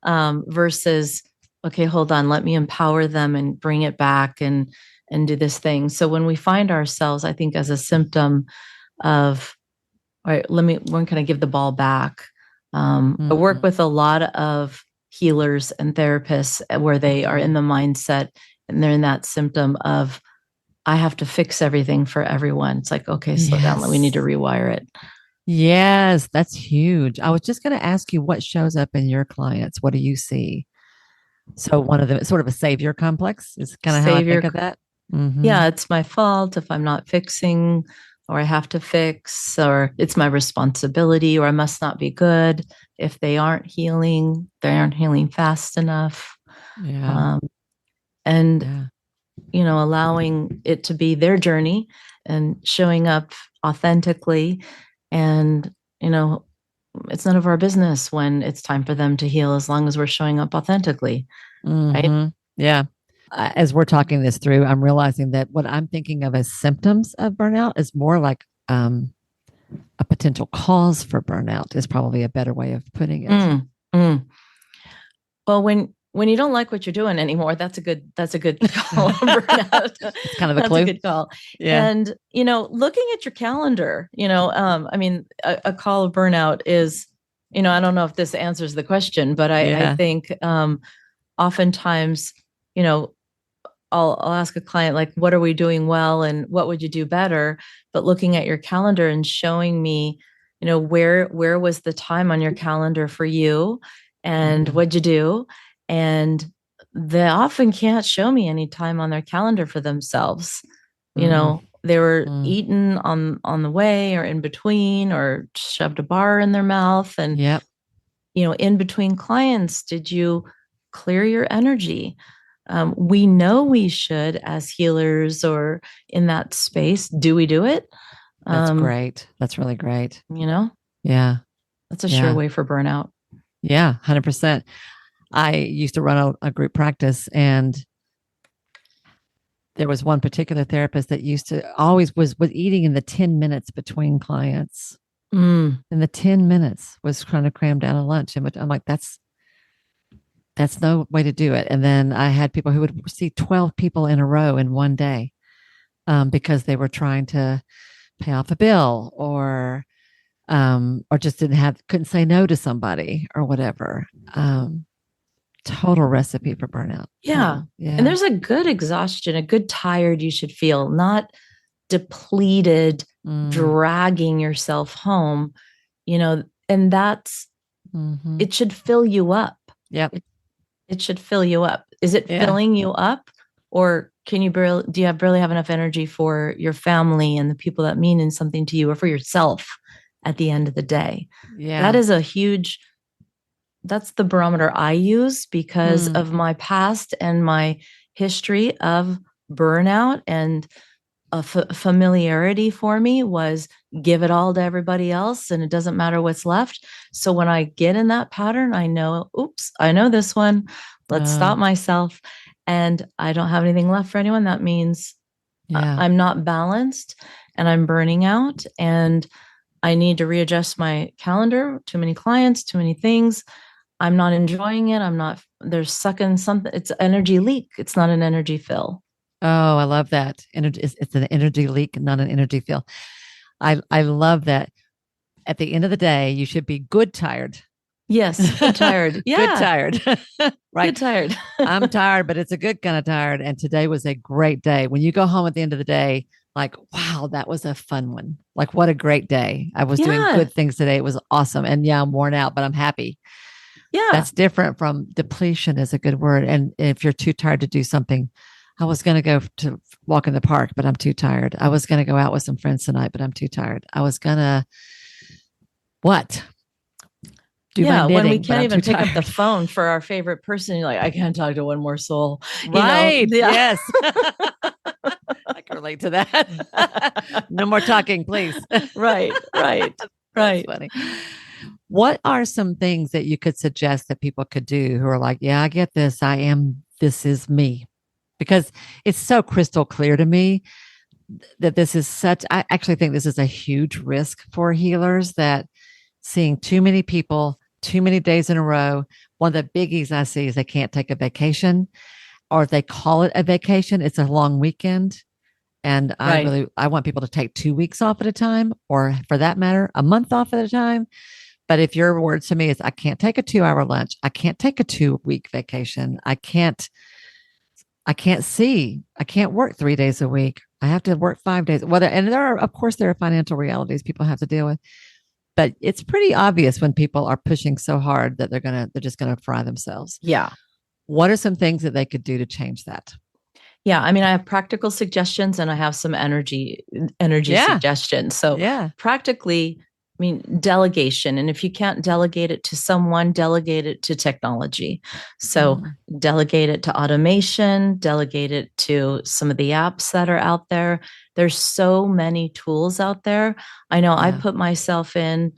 B: versus, okay, hold on, let me empower them and bring it back and do this thing. So when we find ourselves, I think as a symptom of, all right, when can I give the ball back? I work with a lot of healers and therapists where they are in the mindset and they're in that symptom of, I have to fix everything for everyone. It's like, okay, slow down. We need to rewire it.
A: Yes, that's huge. I was just going to ask you what shows up in your clients. What do you see? So one of them, sort of a savior complex, is kind of how I think of that. Mm-hmm.
B: Yeah, it's my fault if I'm not fixing, or I have to fix, or it's my responsibility, or I must not be good if they aren't healing fast enough.
A: Yeah.
B: And allowing it to be their journey and showing up authentically. And, it's none of our business when it's time for them to heal, as long as we're showing up authentically. Right.
A: Mm-hmm. Yeah. As we're talking this through, I'm realizing that what I'm thinking of as symptoms of burnout is more like a potential cause for burnout, is probably a better way of putting it.
B: Well, when you don't like what you're doing anymore, that's a good call. Burnout.
A: It's kind of a clue.
B: That's a good call.
A: Yeah.
B: And looking at your calendar, I mean, a call of burnout is, I don't know if this answers the question, but I think oftentimes, I'll ask a client, like, what are we doing well and what would you do better? But looking at your calendar and showing me, where was the time on your calendar for you and what'd you do? And they often can't show me any time on their calendar for themselves. They were eaten on the way or in between, or shoved a bar in their mouth. And, in between clients, did you clear your energy? We know we should, as healers or in that space. Do we do it?
A: That's great. That's really great.
B: Yeah. That's a sure way for burnout.
A: Yeah, 100%. I used to run a group practice, and there was one particular therapist that used to always was eating in the 10 minutes between clients. And the 10 minutes was trying to cram down a lunch. And I'm like, that's no way to do it. And then I had people who would see 12 people in a row in one day, because they were trying to pay off a bill, or just couldn't say no to somebody or whatever. Total recipe for burnout.
B: Yeah. And there's a good exhaustion, a good tired you should feel, not depleted, dragging yourself home, and that's, it should fill you up.
A: Yep.
B: It should fill you up. Is it filling you up, or do you barely have enough energy for your family and the people that mean something to you, or for yourself at the end of the day? Yeah. That is that's the barometer I use, because of my past and my history of burnout. And a familiarity for me was give it all to everybody else and it doesn't matter what's left. So when I get in that pattern, I know, oops, I know this one. Let's stop myself. And I don't have anything left for anyone. That means I'm not balanced and I'm burning out, and I need to readjust my calendar. Too many clients, too many things. I'm not enjoying it. There's sucking something. It's energy leak. It's not an energy fill.
A: Oh, I love that. It's an energy leak, not an energy fill. I love that. At the end of the day, you should be good tired.
B: Yes. Good tired.
A: Good
B: Yeah.
A: tired. Right.
B: Good tired.
A: I'm tired, but it's a good kind of tired. And today was a great day. When you go home at the end of the day, like, wow, that was a fun one. Like, what a great day. I was doing
B: Yeah.
A: good things today. It was awesome. And yeah, I'm worn out, but I'm happy.
B: Yeah.
A: That's different from depletion is a good word. And if you're too tired to do something, I was going to go to walk in the park, but I'm too tired. I was going to go out with some friends tonight, but I'm too tired. I was going to what? Do my
B: Yeah. When we
A: knitting, but
B: can't
A: I'm too
B: even pick up the
A: tired.
B: phone for our favorite person, you're like, I can't talk to one more soul.
A: Right.
B: Yeah.
A: Yes. I can relate to that. No more talking, please.
B: Right. Right.
A: That's
B: Right.
A: funny. What are some things that you could suggest that people could do who are like, yeah, I get this. This is me. Because it's so crystal clear to me that I actually think this is a huge risk for healers that seeing too many people, too many days in a row. One of the biggies I see is they can't take a vacation, or if they call it a vacation, it's a long weekend. And
B: Right.
A: I want people to take 2 weeks off at a time, or for that matter, a month off at a time. But if your words to me is, I can't take a 2 hour lunch, I can't take a 2 week vacation, I can't work 3 days a week. I have to work 5 days. And of course, there are financial realities people have to deal with, but it's pretty obvious when people are pushing so hard that they're just going to fry themselves.
B: Yeah.
A: What are some things that they could do to change that?
B: Yeah, I mean, I have practical suggestions and I have some energy
A: Yeah.
B: suggestions. So
A: Yeah.
B: practically, I mean, delegation. And if you can't delegate it to someone, delegate it to technology. So delegate it to automation, delegate it to some of the apps that are out there. There's so many tools out there. I know I put myself in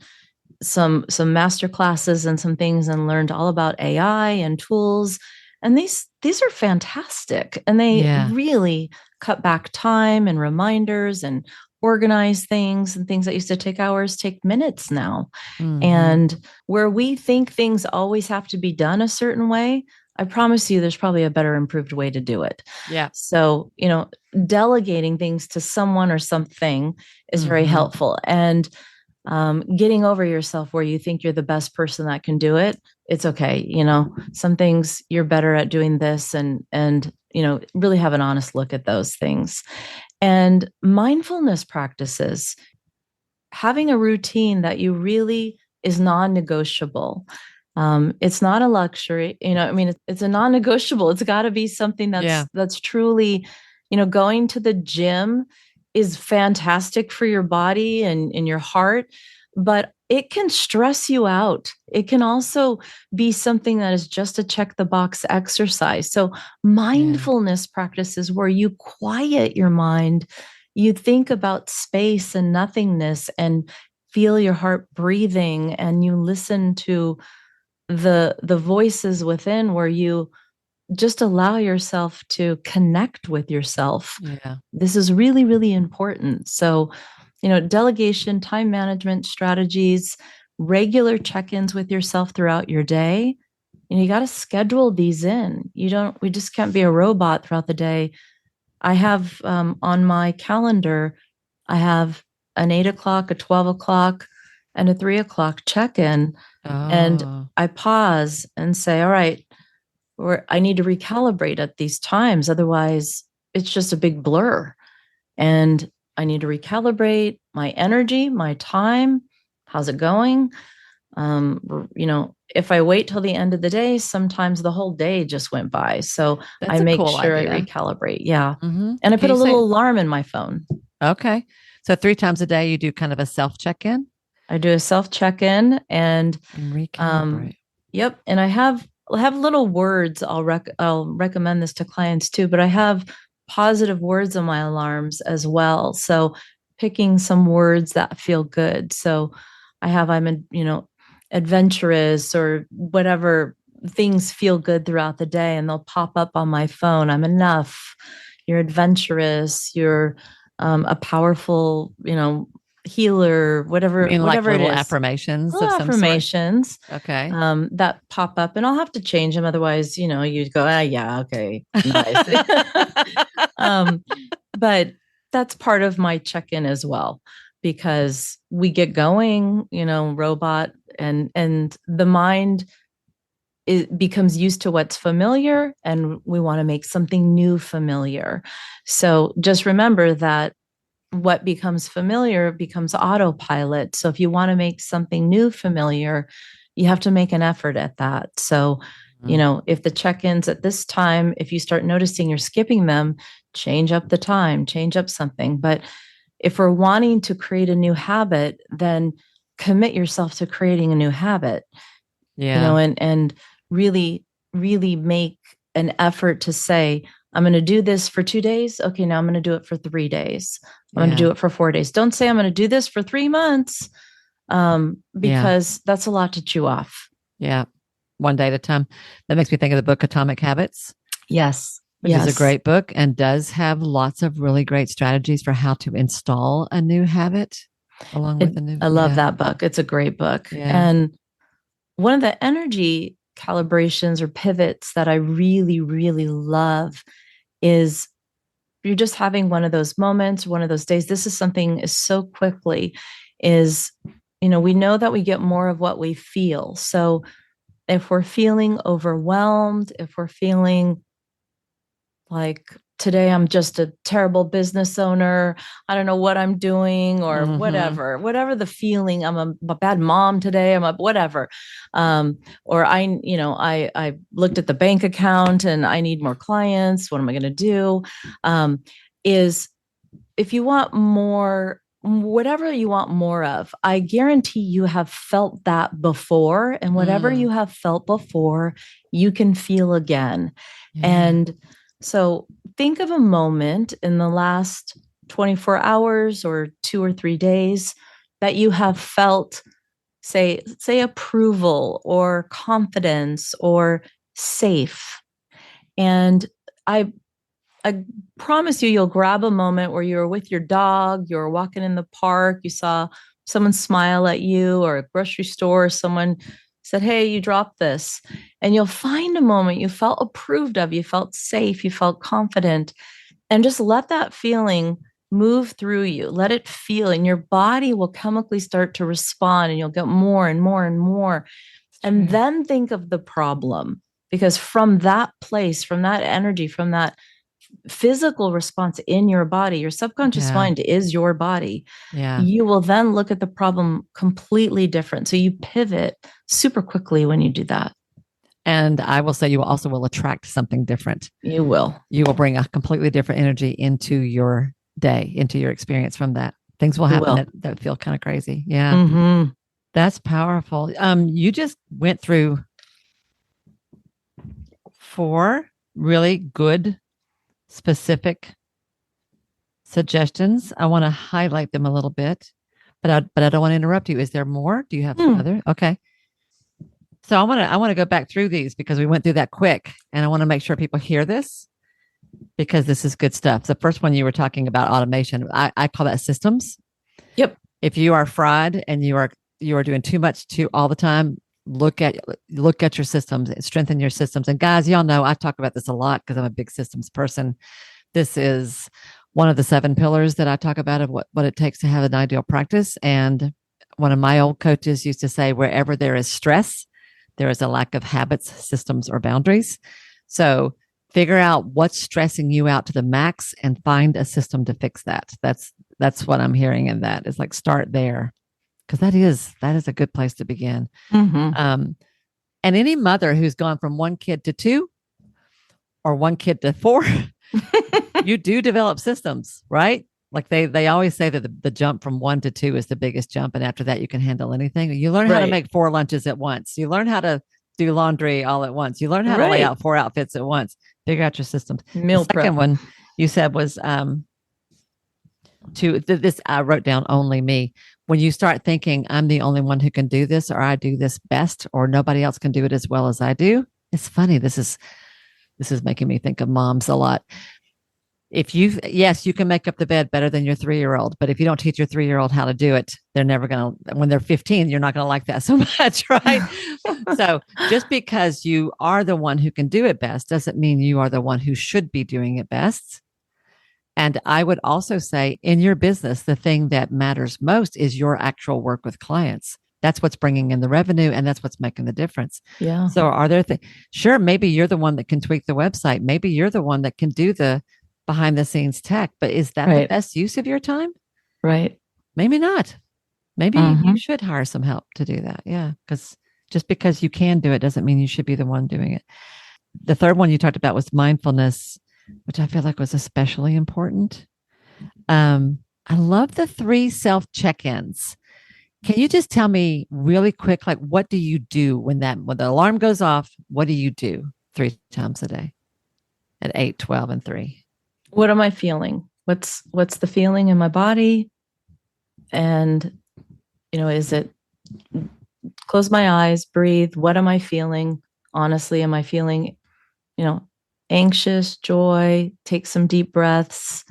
B: some master classes and some things and learned all about AI and tools. And these are fantastic. And they really cut back time and reminders and organize things, and things that used to take hours take minutes now. And where we think things always have to be done a certain way, I promise you there's probably a better improved way to do it.
A: Yeah.
B: So, delegating things to someone or something is very helpful. And getting over yourself where you think you're the best person that can do it, it's okay. Some things you're better at doing this, and really have an honest look at those things. And mindfulness practices, having a routine that you really is non-negotiable. It's not a luxury, I mean, it's a non-negotiable. It's got to be something that's truly, going to the gym is fantastic for your body and your heart, but it can stress you out. It can also be something that is just a check the box exercise. So mindfulness practices where you quiet your mind, you think about space and nothingness and feel your heart breathing, and you listen to the voices within, where you just allow yourself to connect with yourself.
A: Yeah.
B: This is really, really important. So, delegation, time management strategies, regular check-ins with yourself throughout your day. You got to schedule these in. We just can't be a robot throughout the day. I have on my calendar, I have an 8 o'clock, a 12 o'clock, and a 3 o'clock check-in. And I pause and say, all right, I need to recalibrate at these times. Otherwise, it's just a big blur. And I need to recalibrate my energy, my time. How's it going? If I wait till the end of the day, sometimes the whole day just went by. So
A: That's
B: I
A: a
B: make
A: cool
B: sure
A: idea.
B: I recalibrate. Yeah.
A: And
B: I put a little alarm in my phone.
A: Okay. So 3 times a day, you do kind of a self check-in?
B: I do a self check-in and
A: recalibrate.
B: Yep. And I have little words. I'll recommend this to clients too, but I have positive words on my alarms as well. So picking some words that feel good. So I'm adventurous, or whatever things feel good throughout the day, and they'll pop up on my phone. I'm enough. You're adventurous. You're a powerful, healer,
A: I mean, like
B: whatever it
A: little
B: is.
A: affirmations of
B: Little
A: some sort.
B: affirmations
A: Okay.
B: that pop up, and I'll have to change them. Otherwise, you go, yeah, okay, nice. um, but that's part of my check-in as well, because we get going, robot, and the mind it becomes used to what's familiar, and we want to make something new familiar. So just remember that what becomes familiar becomes autopilot. So if you want to make something new familiar, you have to make an effort at that. So, if the check-ins at this time, if you start noticing you're skipping them, change up the time, change up something. But if we're wanting to create a new habit, then commit yourself to creating a new habit.
A: Yeah.
B: And really, really make an effort to say, I'm going to do this for 2 days. Okay, now I'm going to do it for 3 days. I'm going to do it for 4 days. Don't say I'm going to do this for 3 months, because that's a lot to chew off.
A: Yeah. One day at a time. That makes me think of the book Atomic Habits.
B: Yes.
A: Which is a great book and does have lots of really great strategies for how to install a new habit along with a new.
B: I love that book. It's a great book.
A: Yeah.
B: And one of the energy calibrations or pivots that I really, really love is you're just having one of those moments, one of those days. This is something is so quickly is, we know that we get more of what we feel. So if we're feeling overwhelmed, if we're feeling like today I'm just a terrible business owner, I don't know what I'm doing, or whatever the feeling, I'm a bad mom today, I'm a whatever, or I looked at the bank account and I need more clients, what am I going to do, is if you want more, whatever you want more of, I guarantee you have felt that before, and whatever you have felt before, you can feel again. And so think of a moment in the last 24 hours or 2 or 3 days that you have felt, say approval or confidence or safe. And I promise you'll grab a moment where you're with your dog, you're walking in the park, you saw someone smile at you, or a grocery store, someone said, hey, you dropped this. And you'll find a moment you felt approved of, you felt safe, you felt confident, and just let that feeling move through you. Let it feel, and your body will chemically start to respond, and you'll get more and more and more. And then think of the problem, because from that place, from that energy, from that physical response in your body, your subconscious mind is your body. You will then look at the problem completely different. So you pivot super quickly when you do that.
A: And I will say you also will attract something different.
B: You will
A: bring a completely different energy into your day, into your experience from that. Things will happen that feel kind of crazy. Yeah. That's powerful. You just went through 4 really good specific suggestions. I want to highlight them a little bit, but I don't want to interrupt you. Is there more? Do you have some other? Okay. So I want to go back through these because we went through that quick, and I want to make sure people hear this because this is good stuff. The first one you were talking about, automation. I call that systems.
B: Yep.
A: If you are fried and you are doing too much all the time, look at your systems, strengthen your systems. And guys, y'all know I talk about this a lot because I'm a big systems person. This is one of the 7 pillars that I talk about of what it takes to have an ideal practice. And one of my old coaches used to say, wherever there is stress, there is a lack of habits, systems, or boundaries. So figure out what's stressing you out to the max and find a system to fix that. That's what I'm hearing in that. Is like start there. Because that is a good place to begin. And any mother who's gone from 1 kid to 2 or 1 kid to 4, you do develop systems, right? Like they always say that the jump from 1 to 2 is the biggest jump. And after that, you can handle anything. You learn how to make 4 lunches at once. You learn how to do laundry all at once. You learn how to lay out 4 outfits at once. Figure out your systems.
B: Meal
A: the second one you said was this I wrote down only me. When you start thinking I'm the only one who can do this, or I do this best, or nobody else can do it as well as I do. It's funny. This is making me think of moms a lot. Yes, you can make up the bed better than your 3-year-old, but if you don't teach your 3-year-old how to do it, they're never going to, when they're 15, you're not going to like that so much, right? So just because you are the one who can do it best doesn't mean you are the one who should be doing it best. And I would also say in your business, the thing that matters most is your actual work with clients. That's what's bringing in the revenue and that's what's making the difference.
B: Yeah.
A: So are there things? Sure, maybe you're the one that can tweak the website. Maybe you're the one that can do the behind the scenes tech, but is that the
B: Right.
A: best use of your time?
B: Right.
A: Maybe not. Maybe
B: Mm-hmm.
A: you should hire some help to do that. Yeah. Because just because you can do it doesn't mean you should be the one doing it. The third one you talked about was mindfulness, which I feel like was especially important. I love the 3 self check-ins. Can you just tell me really quick, like what do you do when the alarm goes off? What do you do 3 times a day at 8, 12, and 3?
B: What am I feeling? What's the feeling in my body? And, is it close my eyes, breathe? What am I feeling? Honestly, am I feeling, anxious, joy? Take some deep breaths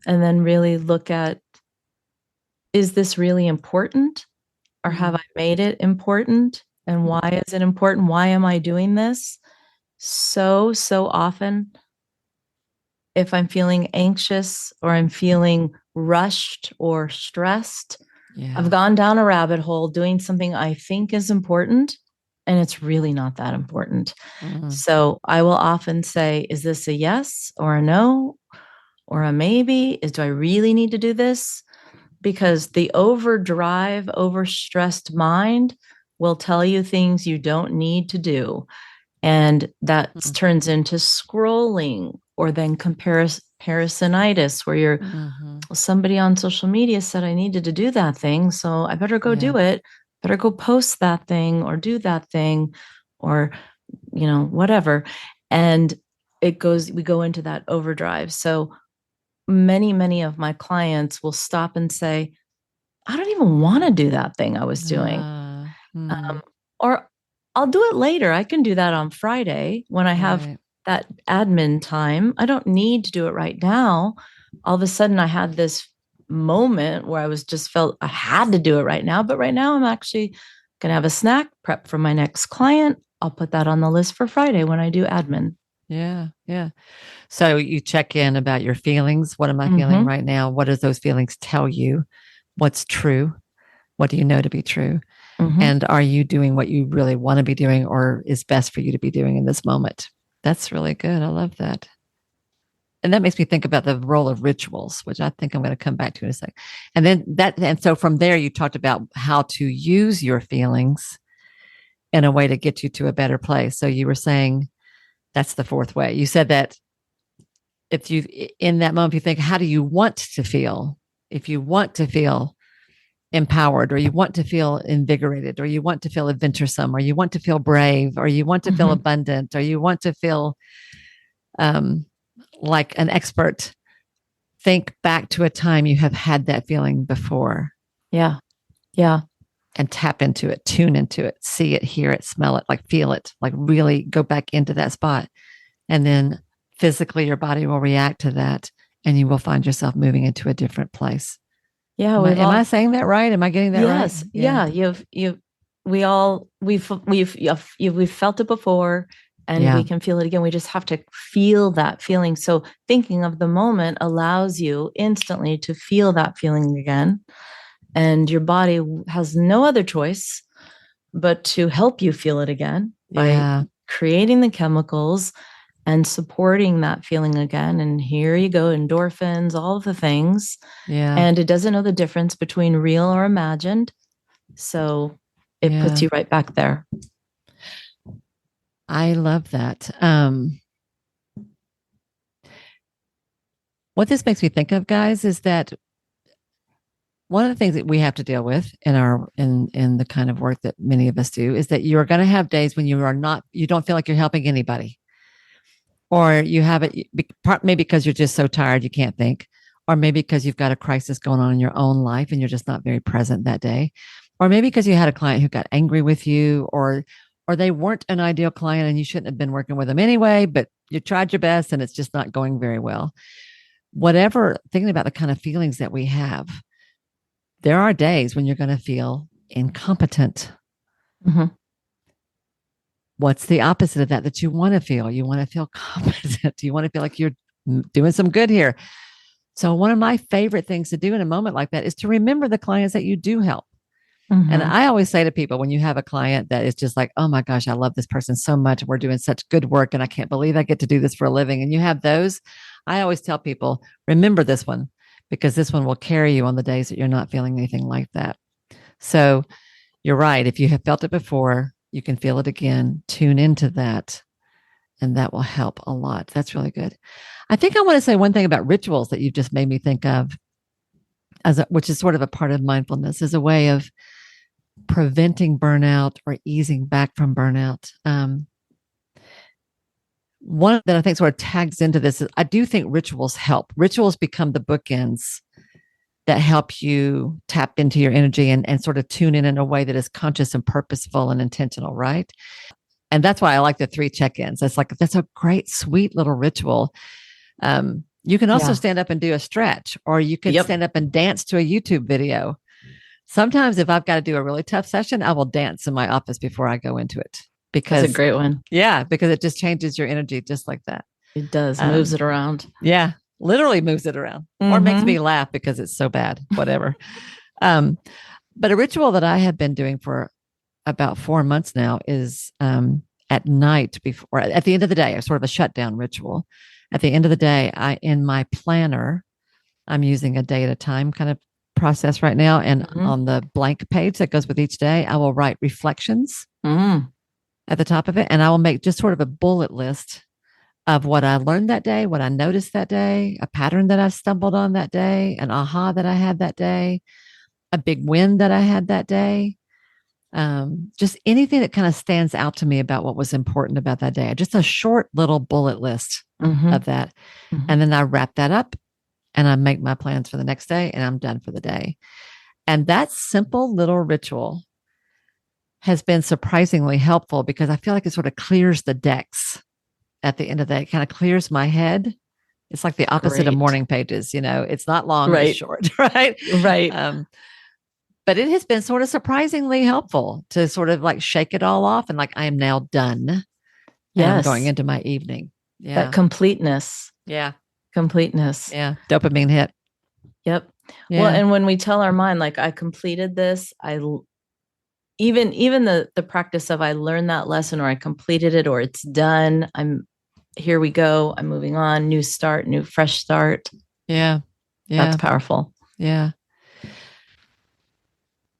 B: and then really look at, is this really important? Or have I made it important? And why is it important? Why am I doing this? So often, if I'm feeling anxious or I'm feeling rushed or stressed, I've gone down a rabbit hole doing something I think is important, and it's really not that important. So I will often say, is this a yes or a no or a maybe? Do I really need to do this? Because the overdrive, overstressed mind will tell you things you don't need to do. And that turns into scrolling or then comparisonitis, where you're, somebody on social media said I needed to do that thing, so I better go do it, better go post that thing or do that thing or, whatever. And we go into that overdrive. So many of my clients will stop and say, I don't even want to do that thing I was doing. Or I'll do it later. I can do that on Friday when I have that admin time. I don't need to do it right now. All of a sudden, I had this moment where I felt I had to do it right now. But right now, I'm actually going to have a snack, prep for my next client. I'll put that on the list for Friday when I do admin.
A: Yeah. Yeah. So you check in about your feelings. What am I feeling right now? What does those feelings tell you? What's true? What do you know to be true? And are you doing what you really want to be doing or is best for you to be doing in this moment? That's really good. I love that. And that makes me think about the role of rituals, which I think I'm going to come back to in a second. And so from there, you talked about how to use your feelings in a way to get you to a better place. So you were saying that's the 4th way. You said that if you, in that moment, you think, how do you want to feel? If you want to feel empowered, or you want to feel invigorated, or you want to feel adventuresome, or you want to feel brave, or you want to feel abundant, or you want to feel like an expert, think back to a time you have had that feeling before.
B: Yeah. Yeah.
A: And tap into it, tune into it, see it, hear it, smell it, like feel it, like really go back into that spot. And then physically your body will react to that and you will find yourself moving into a different place.
B: Yeah.
A: Am I saying that right? Am I getting that right?
B: Yes. Yeah. We've felt it before and we can feel it again. We just have to feel that feeling. So thinking of the moment allows you instantly to feel that feeling again. And your body has no other choice but to help you feel it again by creating the chemicals and supporting that feeling again. And here you go, endorphins, all of the things. Yeah. And it doesn't know the difference between real or imagined. So it puts you right back there.
A: I love that. What this makes me think of, guys, is that one of the things that we have to deal with in the kind of work that many of us do is that you're going to have days when you don't feel like you're helping anybody. Or you have it maybe because you're just so tired you can't think, or maybe because you've got a crisis going on in your own life and you're just not very present that day, or maybe because you had a client who got angry with you, or they weren't an ideal client and you shouldn't have been working with them anyway, but you tried your best and it's just not going very well. whatever, thinking about the kind of feelings that we have, there are days when you're going to feel incompetent.
B: Mm-hmm.
A: What's the opposite of that you want to feel? You want to feel competent. You want to feel like you're doing some good here. So one of my favorite things to do in a moment like that is to remember the clients that you do help.
B: Mm-hmm.
A: And I always say to people, when you have a client that is just like, oh my gosh, I love this person so much. We're doing such good work and I can't believe I get to do this for a living. And you have those, I always tell people, remember this one, because this one will carry you on the days that you're not feeling anything like that. So you're right. If you have felt it before, you can feel it again, tune into that, and that will help a lot. That's really good. I think I want to say one thing about rituals that you've just made me think of, which is sort of a part of mindfulness, as a way of preventing burnout or easing back from burnout. One that I think sort of tags into this is I do think rituals help. Rituals become the bookends that help you tap into your energy and sort of tune in a way that is conscious and purposeful and intentional, right? And that's why I like the 3 check-ins. That's a great, sweet little ritual. You can also stand up and do a stretch, or you can stand up and dance to a YouTube video. Sometimes if I've got to do a really tough session, I will dance in my office before I go into it. Because
B: that's a great one.
A: Yeah, because it just changes your energy just like that.
B: It does. Moves it around.
A: Yeah, literally moves it around, or makes me laugh because it's so bad, whatever. But a ritual that I have been doing for about 4 months now is at night before, at the end of the day, a sort of a shutdown ritual. At the end of the day, in my planner, I'm using a day at a time kind of process right now. And on the blank page that goes with each day, I will write reflections at the top of it. And I will make just sort of a bullet list of what I learned that day, what I noticed that day, a pattern that I stumbled on that day, an aha that I had that day, a big win that I had that day. Just anything that kind of stands out to me about what was important about that day. Just a short little bullet list of that. And then I wrap that up and I make my plans for the next day and I'm done for the day. And that simple little ritual has been surprisingly helpful because I feel like it sort of clears the decks at the end of the day. It kind of clears my head. It's like the opposite of morning pages. It's not long, it's short, right?
B: Right.
A: But it has been sort of surprisingly helpful to sort of like shake it all off and like, I am now done. Yes. I'm going into my evening. Yeah.
B: That completeness.
A: Yeah.
B: Completeness.
A: Yeah. Dopamine hit.
B: Yep. Yeah. Well, and when we tell our mind, like, I completed this, even the practice of I learned that lesson, or I completed it, or it's done. Here we go. I'm moving on. New start, new fresh start.
A: Yeah. Yeah.
B: That's powerful.
A: Yeah.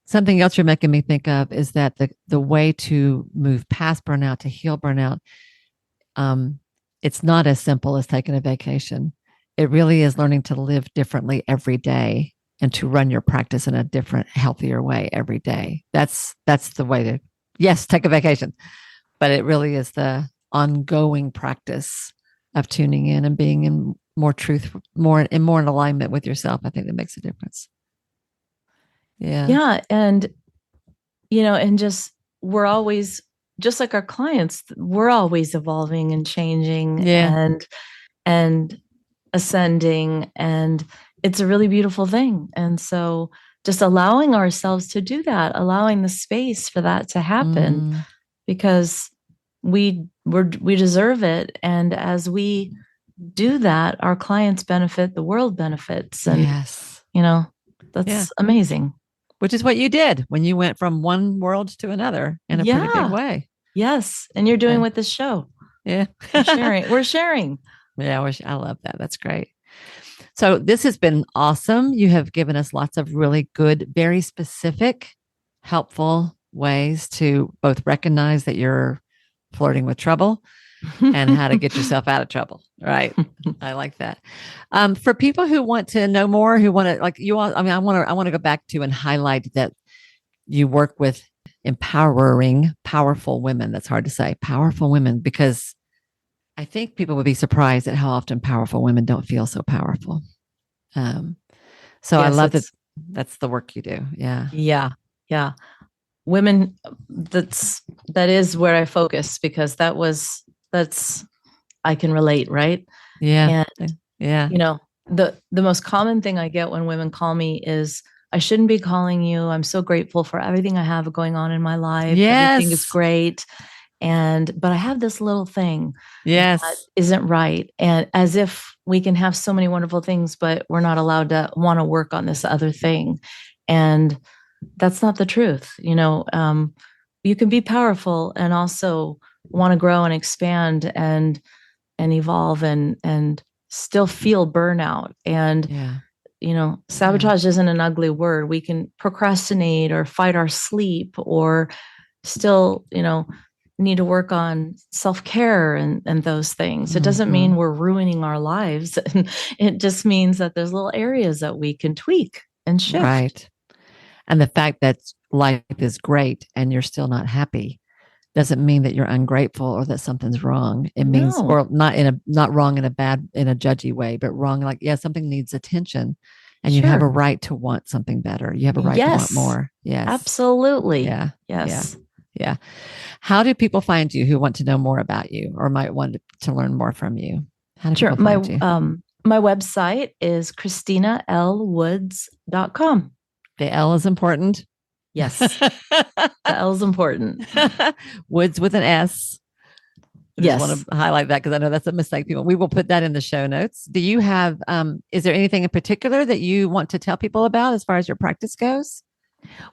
A: Something else you're making me think of is that the way to move past burnout, to heal burnout, it's not as simple as taking a vacation. It really is learning to live differently every day and to run your practice in a different, healthier way every day. That's the way to, yes, take a vacation, but it really is the ongoing practice of tuning in and being in more truth, more in alignment with yourself. I think that makes a difference. Yeah.
B: Yeah. And, and just, we're always, just like our clients, we're always evolving and changing and ascending. And it's a really beautiful thing. And so just allowing ourselves to do that, allowing the space for that to happen, because we deserve it. And as we do that, our clients benefit, the world benefits. And, that's amazing.
A: Which is what you did when you went from one world to another in a pretty big way.
B: Yes. And you're doing with this show.
A: Yeah.
B: We're sharing.
A: Yeah. I love that. That's great. So this has been awesome. You have given us lots of really good, very specific, helpful ways to both recognize that you're flirting with trouble and how to get yourself out of trouble. Right. I like that. For people who want to know more, who want to, like you all, I want to go back to and highlight that you work with empowering powerful women. That's hard to say, powerful women, because I think people would be surprised at how often powerful women don't feel so powerful. So I love that. That's the work you do. Yeah.
B: Yeah. Yeah. Women, that is where I focus, because that's, I can relate. Right.
A: Yeah.
B: And, the most common thing I get when women call me is, I shouldn't be calling you. I'm so grateful for everything I have going on in my life. Everything is
A: Yes.
B: great. But I have this little thing that
A: Yes.
B: isn't right. And as if we can have so many wonderful things, but we're not allowed to want to work on this other thing. And that's not the truth. You can be powerful and also want to grow and expand and evolve and still feel burnout. And
A: Yeah.
B: sabotage isn't an ugly word. We can procrastinate or fight our sleep or still, need to work on self-care and those things. It doesn't mean we're ruining our lives. It just means that there's little areas that we can tweak and shift.
A: Right. And the fact that life is great and you're still not happy doesn't mean that you're ungrateful or that something's wrong. It means, or not wrong in a judgy way, but wrong like, yeah, something needs attention and you have a right to want something better. You have a right to want more. Yes.
B: Absolutely.
A: Yeah.
B: Yes.
A: Yeah. How do people find you who want to know more about you or might want to learn more from you? How do people find you?
B: My website is ChristinaLWoods.com.
A: The L is important.
B: Yes. The L is important.
A: Woods with an S. I
B: yes.
A: just want to highlight that because I know that's a mistake. People, we will put that in the show notes. Do you have, is there anything in particular that you want to tell people about as far as your practice goes?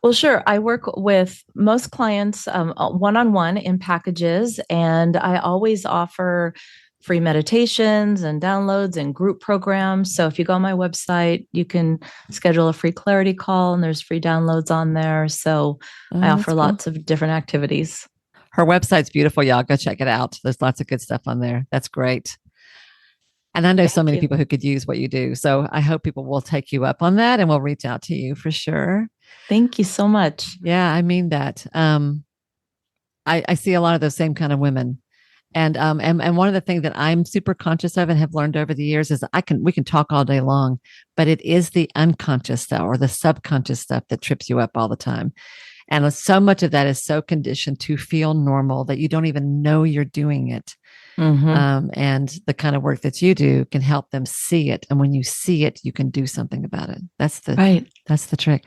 B: Well, sure. I work with most clients one-on-one in packages, and I always offer free meditations and downloads and group programs. So if you go on my website, you can schedule a free clarity call and there's free downloads on there. So I offer lots of different activities.
A: Her website's beautiful, y'all. Go check it out. There's lots of good stuff on there. That's great. And I know so many people who could use what you do. So I hope people will take you up on that and will reach out to you for sure.
B: Thank you so much.
A: Yeah, I mean that. I see a lot of those same kind of women. And one of the things that I'm super conscious of and have learned over the years is we can talk all day long, but it is the unconscious stuff or the subconscious stuff that trips you up all the time. And so much of that is so conditioned to feel normal that you don't even know you're doing it. And the kind of work that you do can help them see it. And when you see it, you can do something about it. That's the trick.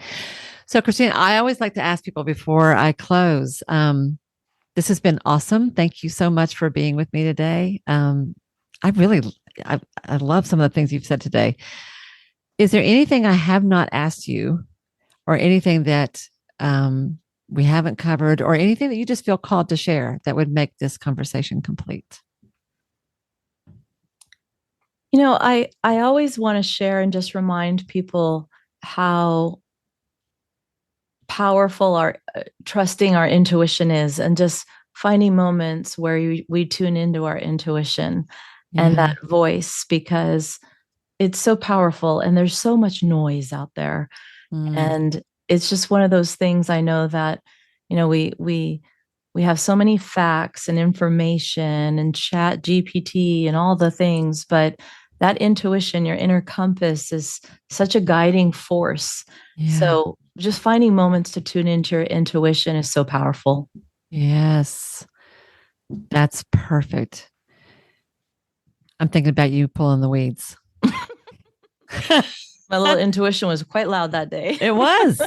A: So Christina, I always like to ask people before I close, this has been awesome. Thank you so much for being with me today. I love some of the things you've said today. Is there anything I have not asked you or anything that we haven't covered or anything that you just feel called to share that would make this conversation complete?
B: I always want to share and just remind people how powerful our trusting our intuition is, and just finding moments where we tune into our intuition and that voice, because it's so powerful and there's so much noise out there. And it's just one of those things. I know that, we have so many facts and information and chat GPT and all the things, but that intuition, your inner compass, is such a guiding force. So just finding moments to tune into your intuition is so powerful.
A: Yes, that's perfect. I'm thinking about you pulling the weeds.
B: My little intuition was quite loud that day.
A: It was.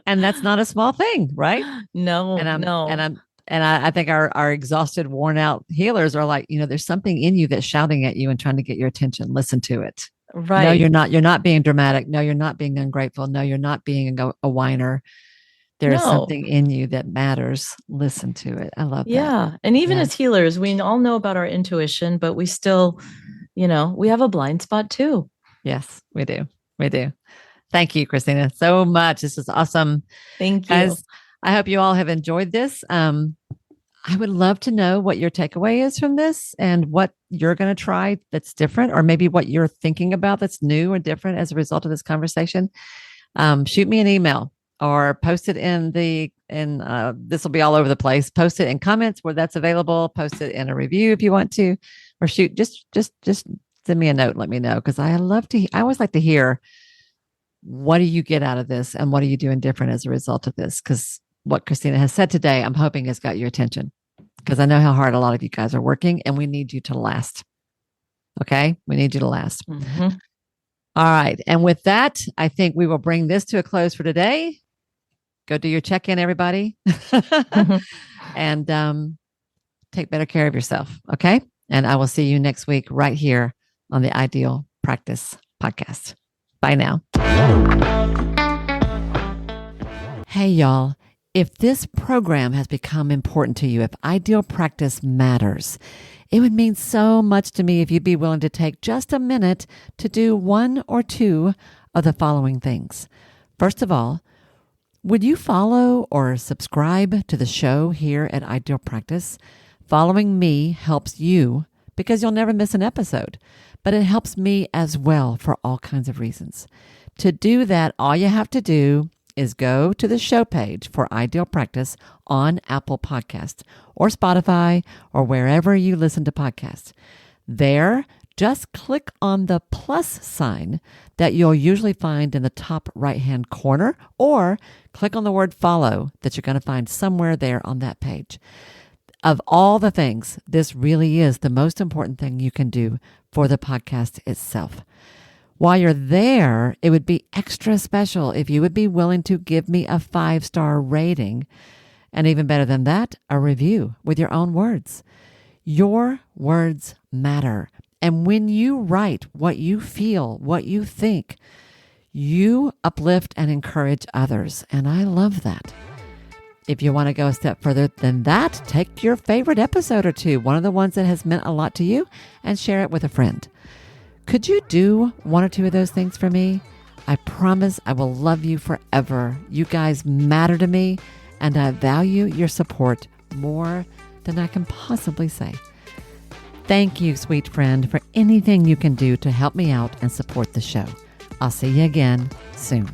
A: And that's not a small thing, right?
B: No,
A: And I think our exhausted, worn out healers are like, there's something in you that's shouting at you and trying to get your attention. Listen to it.
B: Right.
A: No, you're not. You're not being dramatic. No, you're not being ungrateful. No, you're not being a whiner. There is something in you that matters. Listen to it. I love that.
B: Yeah. And even as healers, we all know about our intuition, but we still, we have a blind spot too.
A: Yes, we do. We do. Thank you, Christina, so much. This is awesome.
B: Thank you.
A: Guys, I hope you all have enjoyed this. I would love to know what your takeaway is from this and what you're going to try that's different, or maybe what you're thinking about that's new or different as a result of this conversation. Shoot me an email or post it this will be all over the place. Post it in comments where that's available. Post it in a review if you want to, or just send me a note and let me know, because I always like to hear, what do you get out of this and what are you doing different as a result of this? Because what Christina has said today, I'm hoping has got your attention, because I know how hard a lot of you guys are working and we need you to last. Okay? We need you to last. All right. And with that, I think we will bring this to a close for today. Go do your check-in, everybody. And take better care of yourself. Okay. And I will see you next week right here on the Ideal Practice Podcast. Bye now. Hey, y'all. If this program has become important to you, if Ideal Practice matters, it would mean so much to me if you'd be willing to take just a minute to do one or two of the following things. First of all, would you follow or subscribe to the show here at Ideal Practice? Following me helps you because you'll never miss an episode, but it helps me as well for all kinds of reasons. To do that, all you have to do is go to the show page for Ideal Practice on Apple Podcasts or Spotify or wherever you listen to podcasts. There, just click on the plus sign that you'll usually find in the top right-hand corner, or click on the word follow that you're going to find somewhere there on that page. Of all the things, this really is the most important thing you can do for the podcast itself. While you're there, it would be extra special if you would be willing to give me a 5-star rating, and even better than that, a review with your own words. Your words matter. And when you write what you feel, what you think, you uplift and encourage others. And I love that. If you want to go a step further than that, take your favorite episode or two, one of the ones that has meant a lot to you, and share it with a friend. Could you do one or two of those things for me? I promise I will love you forever. You guys matter to me, and I value your support more than I can possibly say. Thank you, sweet friend, for anything you can do to help me out and support the show. I'll see you again soon.